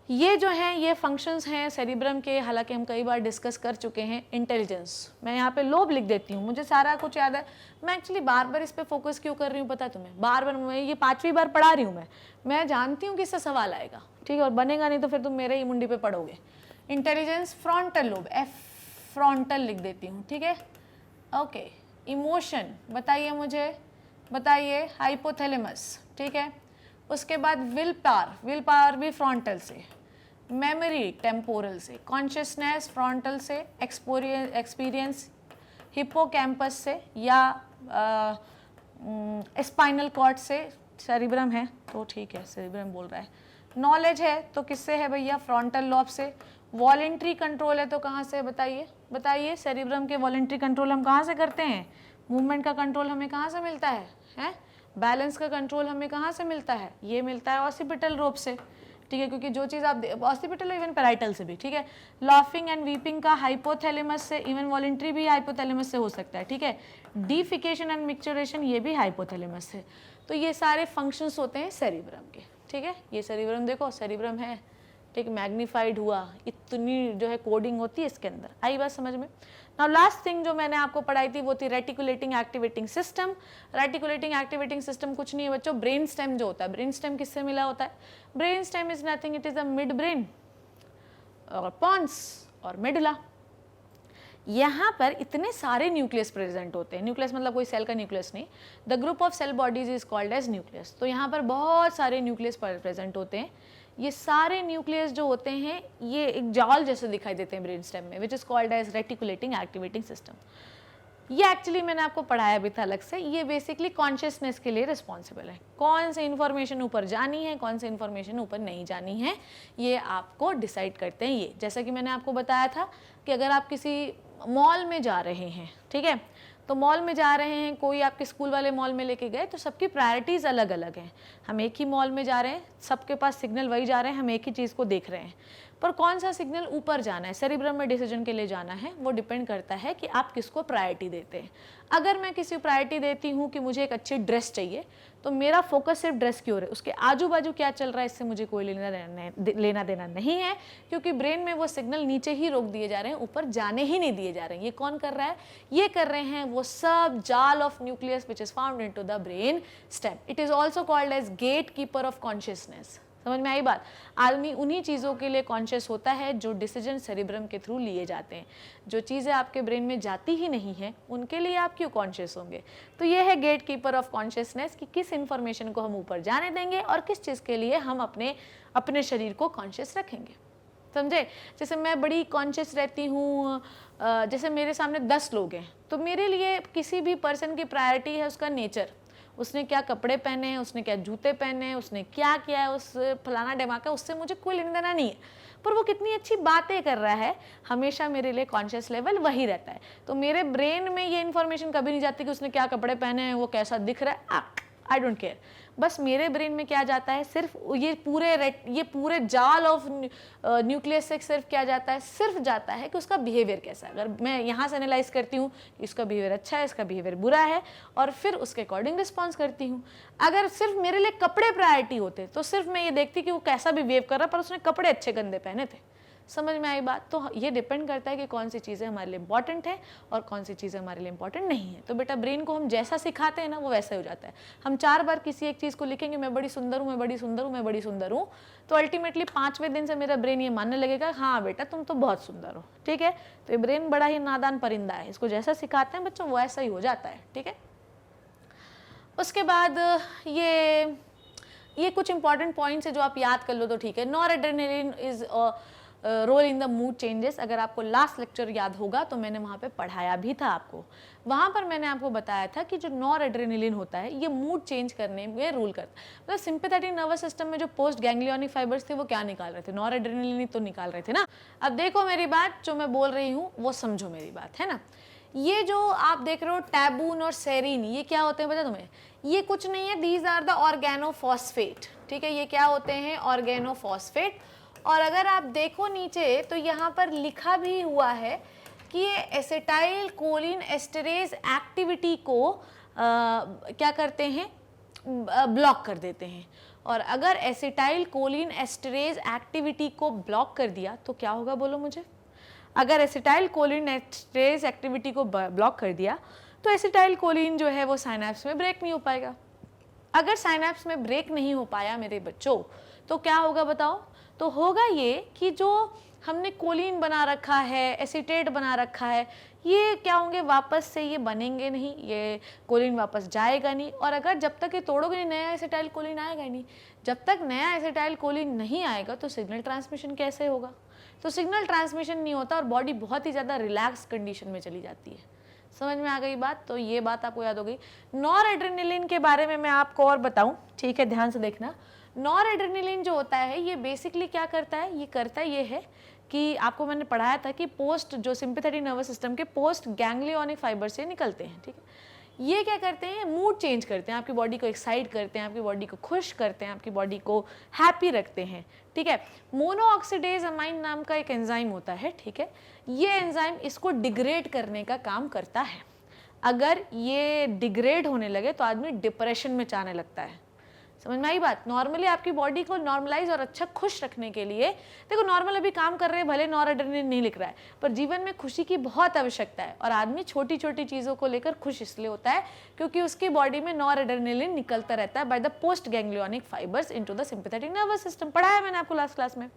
ये जो हैं ये फंक्शंस हैं सेरिब्रम के, हालांकि हम कई बार डिस्कस कर चुके हैं। इंटेलिजेंस, मैं यहाँ पे लोब लिख देती हूँ, मुझे सारा कुछ याद है। मैं एक्चुअली बार बार इस पे फोकस क्यों कर रही हूँ पता है तुम्हें, बार बार मैं ये 5वीं बार पढ़ा रही हूँ। मैं जानती हूँ कि इससे सवाल आएगा, ठीक है, और बनेगा नहीं तो फिर तुम मेरे ही मुंडी पे पढ़ोगे। Intelligence, frontal lobe, F frontal लिख देती हूँ, ठीक है, ओके। इमोशन बताइए मुझे, बताइए, हाइपोथैलेमस, ठीक है। उसके बाद विल पावर भी फ्रंटल से, मेमोरी टेम्पोरल से, कॉन्शियसनेस फ्रंटल से, एक्सपीरियंस हिप्पोकैम्पस से या स्पाइनल कॉर्ड से। सेरिब्रम है तो ठीक है, सेरिब्रम बोल रहा है। नॉलेज है तो किससे है भैया, फ्रंटल लॉब से। वॉलेंट्री कंट्रोल है तो कहाँ से, बताइए बताइए, सेरिब्रम के वॉलेंट्री कंट्रोल हम कहाँ से करते हैं, मूवमेंट का कंट्रोल हमें कहाँ से मिलता है, बैलेंस का कंट्रोल हमें कहाँ से मिलता है, ये मिलता है ऑसिपिटल लोब से, ठीक है, क्योंकि जो चीज़ आप ऑसिपिटल इवन पैराइटल से भी, ठीक है। लाफिंग एंड वीपिंग का हाइपोथैलेमस से, इवन वॉलेंट्री भी हाइपोथैलेमस से हो सकता है, ठीक है। डिफिकेशन एंड मिक्सचरेशन ये भी हाइपोथैलेमस से। तो ये सारे फंक्शंस होते हैं सेरिब्रम के, ठीक है। ये सेरिब्रम देखो, सेरिब्रम है, ठीक, मैग्नीफाइड हुआ, इतनी जो है कोडिंग होती है इसके अंदर। आई बात समझ में। नाउ लास्ट थिंग जो मैंने आपको पढ़ाई थी वो थी रेटिकुलेटिंग एक्टिवेटिंग सिस्टम। रेटिकुलेटिंग एक्टिवेटिंग सिस्टम कुछ नहीं है बच्चों, ब्रेन स्टेम जो होता है। ब्रेन स्टेम किससे मिला होता है, brain stem is nothing, it is a mid brain और पॉन्स और मेडुला। यहाँ पर इतने सारे न्यूक्लियस प्रेजेंट होते हैं। न्यूक्लियस मतलब कोई सेल का न्यूक्लियस नहीं, the group of cell bodies is called as nucleus. तो यहाँ पर बहुत सारे न्यूक्लियस प्रेजेंट होते हैं। ये सारे न्यूक्लियस जो होते हैं ये एक जाल जैसे दिखाई देते हैं ब्रेन स्टेम में, which is called as reticulating activating system. ये एक्चुअली मैंने आपको पढ़ाया भी था अलग से। ये बेसिकली कॉन्शियसनेस के लिए रिस्पॉन्सिबल है। कौन सी इन्फॉर्मेशन ऊपर जानी है, कौन सी इन्फॉर्मेशन ऊपर नहीं जानी है, ये आपको डिसाइड करते हैं ये। जैसा कि मैंने आपको बताया था कि अगर आप किसी मॉल में जा रहे हैं, ठीक है, तो मॉल में जा रहे हैं, कोई आपके स्कूल वाले मॉल में लेके गए, तो सबकी प्रायोरिटीज़ अलग अलग हैं। हम एक ही मॉल में जा रहे हैं, सबके पास सिग्नल वही जा रहे हैं, हम एक ही चीज़ को देख रहे हैं, पर कौन सा सिग्नल ऊपर जाना है, सेरिब्रम में डिसीजन के लिए जाना है, वो डिपेंड करता है कि आप किसको प्रायोरिटी देते हैं। अगर मैं किसी को प्रायोरिटी देती हूँ कि मुझे एक अच्छी ड्रेस चाहिए, तो मेरा फोकस सिर्फ ड्रेस की ओर है, उसके आजू बाजू क्या चल रहा है इससे मुझे कोई लेना देना नहीं है, क्योंकि ब्रेन में वो सिग्नल नीचे ही रोक दिए जा रहे हैं, ऊपर जाने ही नहीं दिए जा रहे हैं। ये कौन कर रहा है? ये कर रहे हैं वो सब जाल of nucleus which is found into the brain stem. It is also called as gatekeeper of consciousness. समझ में आई बात? आदमी उन्हीं चीज़ों के लिए कॉन्शियस होता है जो डिसीजन सेरिब्रम के थ्रू लिए जाते हैं। जो चीज़ें आपके ब्रेन में जाती ही नहीं है उनके लिए आप क्यों कॉन्शियस होंगे? तो ये है गेट कीपर ऑफ कॉन्शियसनेस कि किस इन्फॉर्मेशन को हम ऊपर जाने देंगे और किस चीज़ के लिए हम अपने शरीर को कॉन्शियस रखेंगे। समझे? जैसे मैं बड़ी कॉन्शियस रहती हूँ, जैसे मेरे सामने 10 लोग हैं, तो मेरे लिए किसी भी पर्सन की प्रायोरिटी है उसका नेचर, उसने क्या कपड़े पहने हैं, उसने क्या जूते पहने हैं, उसने क्या किया है, उस फलाना ढमाका, उससे मुझे कोई लेना देना नहीं है, पर वो कितनी अच्छी बातें कर रहा है, हमेशा मेरे लिए कॉन्शियस लेवल वही रहता है। तो मेरे ब्रेन में ये इन्फॉर्मेशन कभी नहीं जाती कि उसने क्या कपड़े पहने हैं, वो कैसा दिख रहा है, आई डोंट केयर। बस मेरे ब्रेन में क्या जाता है, सिर्फ ये पूरे जाल ऑफ न्यूक्लियस से सिर्फ क्या जाता है, सिर्फ जाता है कि उसका बिहेवियर कैसा है। अगर मैं यहाँ से एनालाइज करती हूँ कि इसका बिहेवियर अच्छा है, इसका बिहेवियर बुरा है, और फिर उसके अकॉर्डिंग रिस्पॉन्स करती हूँ। अगर सिर्फ मेरे लिए कपड़े प्रायोरिटी होते तो सिर्फ मैं ये देखती कि वो कैसा भी बिहेव कर रहा, पर उसने कपड़े अच्छे गंदे पहने थे। समझ में आई बात? तो ये डिपेंड करता है कि कौन सी चीज़ें हमारे लिए इंपॉर्टेंट है और कौन सी चीज़ें हमारे लिए इंपॉर्टेंट नहीं है। तो बेटा ब्रेन को हम जैसा सिखाते हैं ना वो वैसा ही हो जाता है। हम 4 बार किसी एक चीज़ को लिखेंगे, मैं बड़ी सुंदर हूँ, मैं बड़ी सुंदर हूँ, मैं बड़ी सुंदर हूँ, तो अल्टीमेटली 5वें दिन से मेरा ब्रेन ये मानने लगेगा हाँ बेटा तुम तो बहुत सुंदर हो। ठीक है? तो ये ब्रेन बड़ा ही नादान परिंदा है, इसको जैसा सिखाते हैं बच्चों वो ऐसा ही हो जाता है। ठीक है? उसके बाद ये कुछ इंपॉर्टेंट पॉइंट्स है जो आप याद कर लो तो ठीक है। Noradrenaline is role in the mood changes. अगर आपको लास्ट लेक्चर याद होगा तो मैंने वहाँ पे पढ़ाया भी था आपको। वहाँ पर मैंने आपको बताया था कि जो नॉरएड्रेनालिन होता है ये मूड चेंज करने में रूल करता है। मतलब सिंपैथेटिक नर्वस सिस्टम में जो पोस्ट गैंग्लियोनिक फाइबर्स थे वो क्या निकाल रहे थे? नॉरएड्रेनालिन तो निकाल रहे थे ना। अब देखो मेरी बात, जो मैं बोल रही हूँ वो समझो मेरी बात, है ना। ये जो आप देख रहे हो टैबून और सेरीन, ये क्या होते हैं पता तुम्हें? ये कुछ नहीं है, दीज आर द ऑर्गेनोफॉस्फेट। ठीक है, ये क्या होते हैं? ऑर्गेनोफॉस्फेट। और अगर आप देखो नीचे तो यहाँ पर लिखा भी हुआ है कि ये एसिटाइल कोलिन एस्टरेज एक्टिविटी को क्या करते हैं? ब्लॉक कर देते हैं। और अगर एसिटाइल कोलिन एस्टरेज एक्टिविटी को ब्लॉक कर दिया तो क्या होगा बोलो मुझे? अगर एसिटाइल कोलिन एस्टरेज एक्टिविटी को ब्लॉक कर दिया तो एसिटाइल कोलिन जो है वो साइनेप्स में ब्रेक नहीं हो पाएगा। अगर साइनेप्स में ब्रेक नहीं हो पाया मेरे बच्चों तो क्या होगा बताओ? तो होगा ये कि जो हमने कोलिन बना रखा है, एसीटेट बना रखा है, ये क्या होंगे? वापस से ये बनेंगे नहीं, ये कोलिन वापस जाएगा नहीं। और अगर जब तक ये तोड़ोगे नहीं नया एसिटाइल कोलिन आएगा ही नहीं। जब तक नया एसिटाइल कोलिन नहीं आएगा तो सिग्नल ट्रांसमिशन कैसे होगा? तो सिग्नल ट्रांसमिशन नहीं होता और बॉडी बहुत ही ज़्यादा रिलैक्स कंडीशन में चली जाती है। समझ में आ गई बात? तो ये बात आपको याद हो गई। नॉरएड्रेनालिन के बारे में मैं आपको और बताऊं, ठीक है, ध्यान से देखना। नॉरएड्रेनालिन जो होता है ये बेसिकली क्या करता है? ये करता ये है कि आपको मैंने पढ़ाया था कि पोस्ट जो सिंपैथेटिक नर्वस सिस्टम के पोस्ट गैंग्लियोनिक फाइबर से निकलते हैं। ठीक है, ये क्या करते हैं? मूड चेंज करते हैं, आपकी बॉडी को एक्साइट करते हैं, आपकी बॉडी को खुश करते हैं, आपकी बॉडी को हैप्पी रखते हैं। ठीक है, मोनोऑक्सीडेज अमाइन नाम का एक एंजाइम होता है। ठीक है, ये एंजाइम इसको डिग्रेड करने का काम करता है। अगर ये डिग्रेड होने लगे तो आदमी डिप्रेशन में जाने लगता है। समझ में आई बात। नॉर्मली आपकी बॉडी को नॉर्मलाइज और अच्छा खुश रखने के लिए, देखो नॉर्मल अभी काम कर रहे हैं, भले नॉरएड्रेनालिन नहीं लिख रहा है, पर जीवन में खुशी की बहुत आवश्यकता है और आदमी छोटी छोटी चीज़ों को लेकर खुश इसलिए होता है क्योंकि उसकी बॉडी में नॉरएड्रेनालिन निकलता रहता है by the post ganglionic fibres into the sympathetic nervous system. पढ़ाया मैंने आपको लास्ट क्लास में।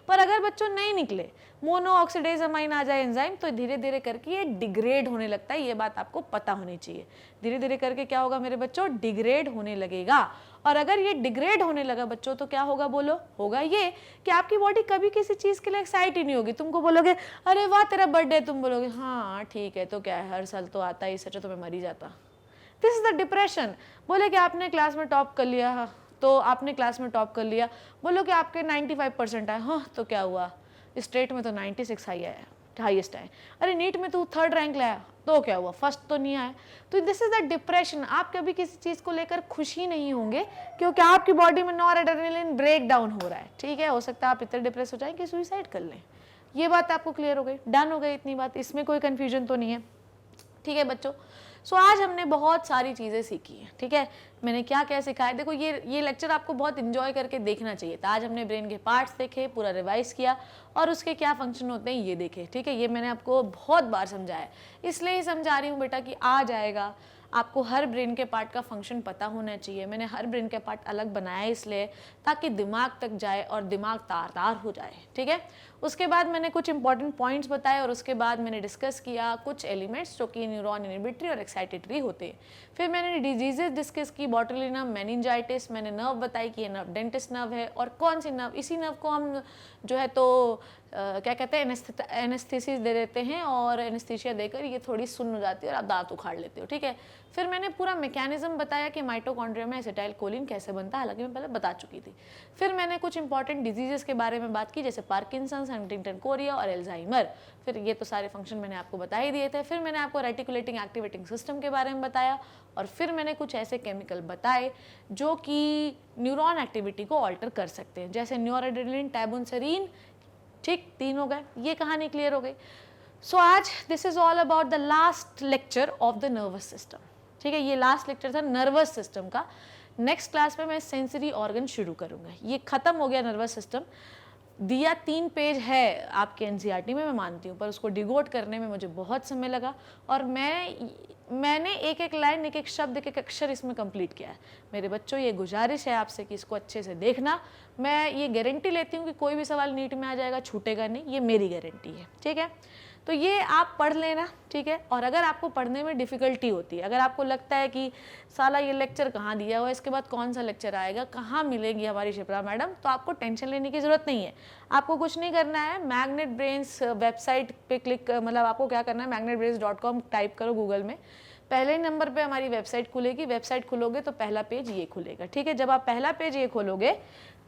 पर अगर बच्चों नहीं निकले, मोनो ऑक्सीडेज अमाइन आ जाए एंजाइम, तो धीरे धीरे करके ये डिग्रेड होने लगता है। ये बात आपको पता होनी चाहिए। धीरे धीरे करके क्या होगा मेरे बच्चों, डिग्रेड होने लगेगा। और अगर ये डिग्रेड होने लगा बच्चों तो क्या होगा बोलो, होगा ये कि आपकी बॉडी कभी किसी चीज के लिए एक्साइट ही नहीं होगी। तुमको बोलोगे अरे वाह तेरा बर्थडे, तुम बोलोगे हाँ ठीक है तो क्या है, हर साल तो आता ही, सच तो मैं मर ही जाता। This is the depression. बोले कि आपने क्लास में टॉप कर लिया, तो आपने क्लास में टॉप कर लिया, बोलो कि आपके 95% आए, हाँ तो क्या हुआ, स्टेट में तो 96 हाईएस्ट आए। अरे नीट में तू 3rd रैंक लाया, तो क्या हुआ, फर्स्ट तो नहीं आया। तो दिस इज द डिप्रेशन। आप कभी किसी चीज को लेकर खुशी नहीं होंगे क्योंकि आपकी बॉडी में नॉरएड्रेनालिन ब्रेक डाउन हो रहा है। ठीक है, हो सकता है आप इतने डिप्रेस हो जाएं कि सुसाइड कर लें। ये बात आपको क्लियर हो गई, डन हो गई इतनी बात, इसमें कोई कंफ्यूजन तो नहीं है। ठीक है बच्चों, सो आज हमने बहुत सारी चीज़ें सीखी हैं। ठीक है, मैंने क्या क्या सिखाया, देखो ये लेक्चर आपको बहुत इंजॉय करके देखना चाहिए था। आज हमने ब्रेन के पार्ट्स देखे, पूरा रिवाइज किया और उसके क्या फंक्शन होते हैं ये देखे। ठीक है, ये मैंने आपको बहुत बार समझाया, इसलिए ही समझा रही हूँ बेटा कि आ जाएगा। आपको हर ब्रेन के पार्ट का फंक्शन पता होना चाहिए। मैंने हर ब्रेन के पार्ट अलग बनाया इसलिए ताकि दिमाग तक जाए और दिमाग तार तार हो जाए। ठीक है, उसके बाद मैंने कुछ इंपॉर्टेंट पॉइंट्स बताए और उसके बाद मैंने डिस्कस किया कुछ एलिमेंट्स जो कि न्यूरॉन इनहिबिटरी और एक्साइटेटरी होते हैं। फिर मैंने डिजीजेस डिस्कस की, बोटुलिनम, मेनिंजाइटिस, मैंने नर्व बताई कि ये नर्व डेंटिस नर्व है और कौन सी नर्व, इसी नर्व को हम जो है तो क्या कहते हैं एनेस्थीसिस दे देते हैं और एनेस्थीसिया देकर ये थोड़ी सुन्न हो जाती है और आप दांत उखाड़ लेते हो। ठीक है, फिर मैंने पूरा मैकेनिज्म बताया कि माइटोकॉन्ड्रिया में एसिटाइल कोलिन कैसे बनता है, हालांकि मैं पहले बता चुकी थी। फिर मैंने कुछ इंपॉर्टेंट डिजीजेस के बारे में बात की जैसे पार्किंसंस, हंटिंगटन कोरिया और एल्जाइमर। फिर ये तो सारे फंक्शन मैंने आपको बता ही दिए थे। फिर मैंने आपको रेटिकुलेटिंग एक्टिवेटिंग सिस्टम के बारे में बताया और फिर मैंने कुछ ऐसे केमिकल बताए जो कि न्यूरॉन एक्टिविटी को ऑल्टर कर सकते हैं, जैसे नॉरएड्रेनालिन, टैबुनसेरीन। ठीक, 3 हो गए, ये कहानी क्लियर हो गई। सो आज this is all about the last lecture of the nervous system. ठीक है, ये लास्ट लेक्चर था नर्वस सिस्टम का। नेक्स्ट क्लास में मैं सेंसरी ऑर्गन शुरू करूंगा। ये खत्म हो गया नर्वस सिस्टम, दिया 3 पेज है आपके एनसीईआरटी में, मैं मानती हूँ, पर उसको डिगोड करने में मुझे बहुत समय लगा और मैंने एक एक लाइन, एक एक शब्द, एक एक अक्षर इसमें कंप्लीट किया है। मेरे बच्चों ये गुजारिश है आपसे कि इसको अच्छे से देखना। मैं ये गारंटी लेती हूँ कि कोई भी सवाल नीट में आ जाएगा, छूटेगा नहीं, ये मेरी गारंटी है। ठीक है, तो ये आप पढ़ लेना। ठीक है, और अगर आपको पढ़ने में डिफ़िकल्टी होती है, अगर आपको लगता है कि साला ये लेक्चर कहाँ दिया हुआ है, इसके बाद कौन सा लेक्चर आएगा, कहाँ मिलेगी हमारी शिप्रा मैडम, तो आपको टेंशन लेने की ज़रूरत नहीं है। आपको कुछ नहीं करना है, मैग्नेट ब्रेन्स वेबसाइट पे क्लिक, मतलब आपको क्या करना है, magnetbrains.com टाइप करो गूगल में, पहले नंबर पे हमारी वेबसाइट खुलेगी। वेबसाइट खुलोगे तो पहला पेज ये खुलेगा। ठीक है, जब आप पहला पेज ये खोलोगे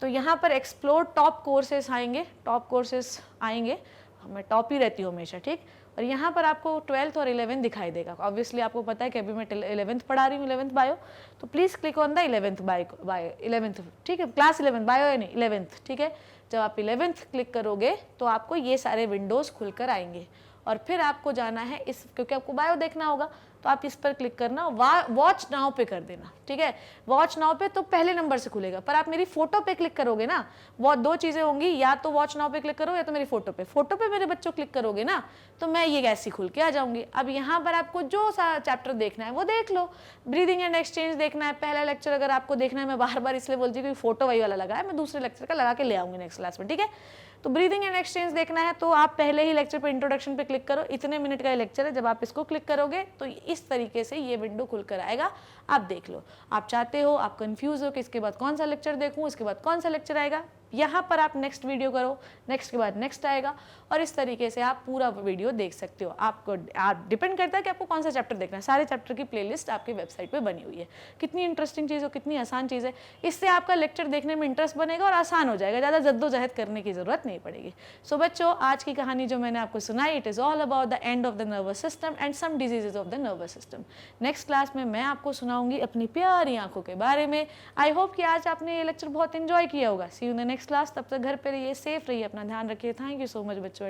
तो यहाँ पर एक्सप्लोर टॉप कोर्सेस आएंगे, टॉप कोर्सेस आएंगे, मैं टॉप ही रहती हूँ हमेशा। ठीक, और यहाँ पर आपको 12th और 11th दिखाई देगा। ऑब्वियसली आपको पता है कि अभी मैं 11th पढ़ा रही हूँ, 11th बायो, तो please click on the 11th bio 11th। ठीक है, क्लास 11 बायो है नहीं 11th। ठीक है, जब आप 11th क्लिक करोगे तो आपको ये सारे विंडोज़ खुलकर आएंगे और फिर आपको जाना है इस, क्योंकि आपको बायो देखना होगा तो आप इस पर क्लिक करना, वॉच नाउ पे कर देना। ठीक है, वॉच नाउ पे तो पहले नंबर से खुलेगा, पर आप मेरी फोटो पे क्लिक करोगे ना, वो 2 चीज़ें होंगी, या तो वॉच नाउ पे क्लिक करो या तो मेरी फोटो पे मेरे बच्चों क्लिक करोगे ना तो मैं ये ऐसी खुल के आ जाऊंगी। अब यहाँ पर आपको जो सा चैप्टर देखना है वो देख लो। ब्रीदिंग एंड एक्सचेंज देखना है, पहला लेक्चर अगर आपको देखना है, मैं बार बार इसलिए बोलती हूँ कि फोटो वही वाला लगा है, मैं दूसरे लेक्चर का लगा के ले आऊँगी नेक्स्ट क्लास में। ठीक है, तो ब्रीदिंग एंड एक्सचेंज देखना है तो आप पहले ही लेक्चर पे इंट्रोडक्शन पे क्लिक करो, इतने मिनट का ये लेक्चर है, जब आप इसको क्लिक करोगे तो इस तरीके से ये विंडो खुलकर आएगा, आप देख लो। आप चाहते हो, आप कंफ्यूज हो कि इसके बाद कौन सा लेक्चर देखूं, इसके बाद कौन सा लेक्चर आएगा, यहाँ पर आप नेक्स्ट वीडियो करो, नेक्स्ट के बाद नेक्स्ट आएगा और इस तरीके से आप पूरा वीडियो देख सकते हो। आपको डिपेंड करता है कि आपको कौन सा चैप्टर देखना है। सारे चैप्टर की प्लेलिस्ट आपकी वेबसाइट पे बनी हुई है। कितनी इंटरेस्टिंग चीज़ हो, कितनी आसान चीज़ है, इससे आपका लेक्चर देखने में इंटरेस्ट बनेगा और आसान हो जाएगा, ज़्यादा जद्दोजहद करने की ज़रूरत नहीं पड़ेगी। सो बच्चों, आज की कहानी जो मैंने आपको सुनाई, it is all about the end of the nervous system and some diseases of the nervous system. Next class में मैं आपको सुनाऊंगी अपनी प्यारी आंखों के बारे में। आई होप कि आज आपने ये लेक्चर बहुत इंजॉय किया होगा। See you in the next class, तब तक घर पे रहिए, सेफ रहिए, अपना ध्यान रखिए। थैंक यू सो मच बच्चों।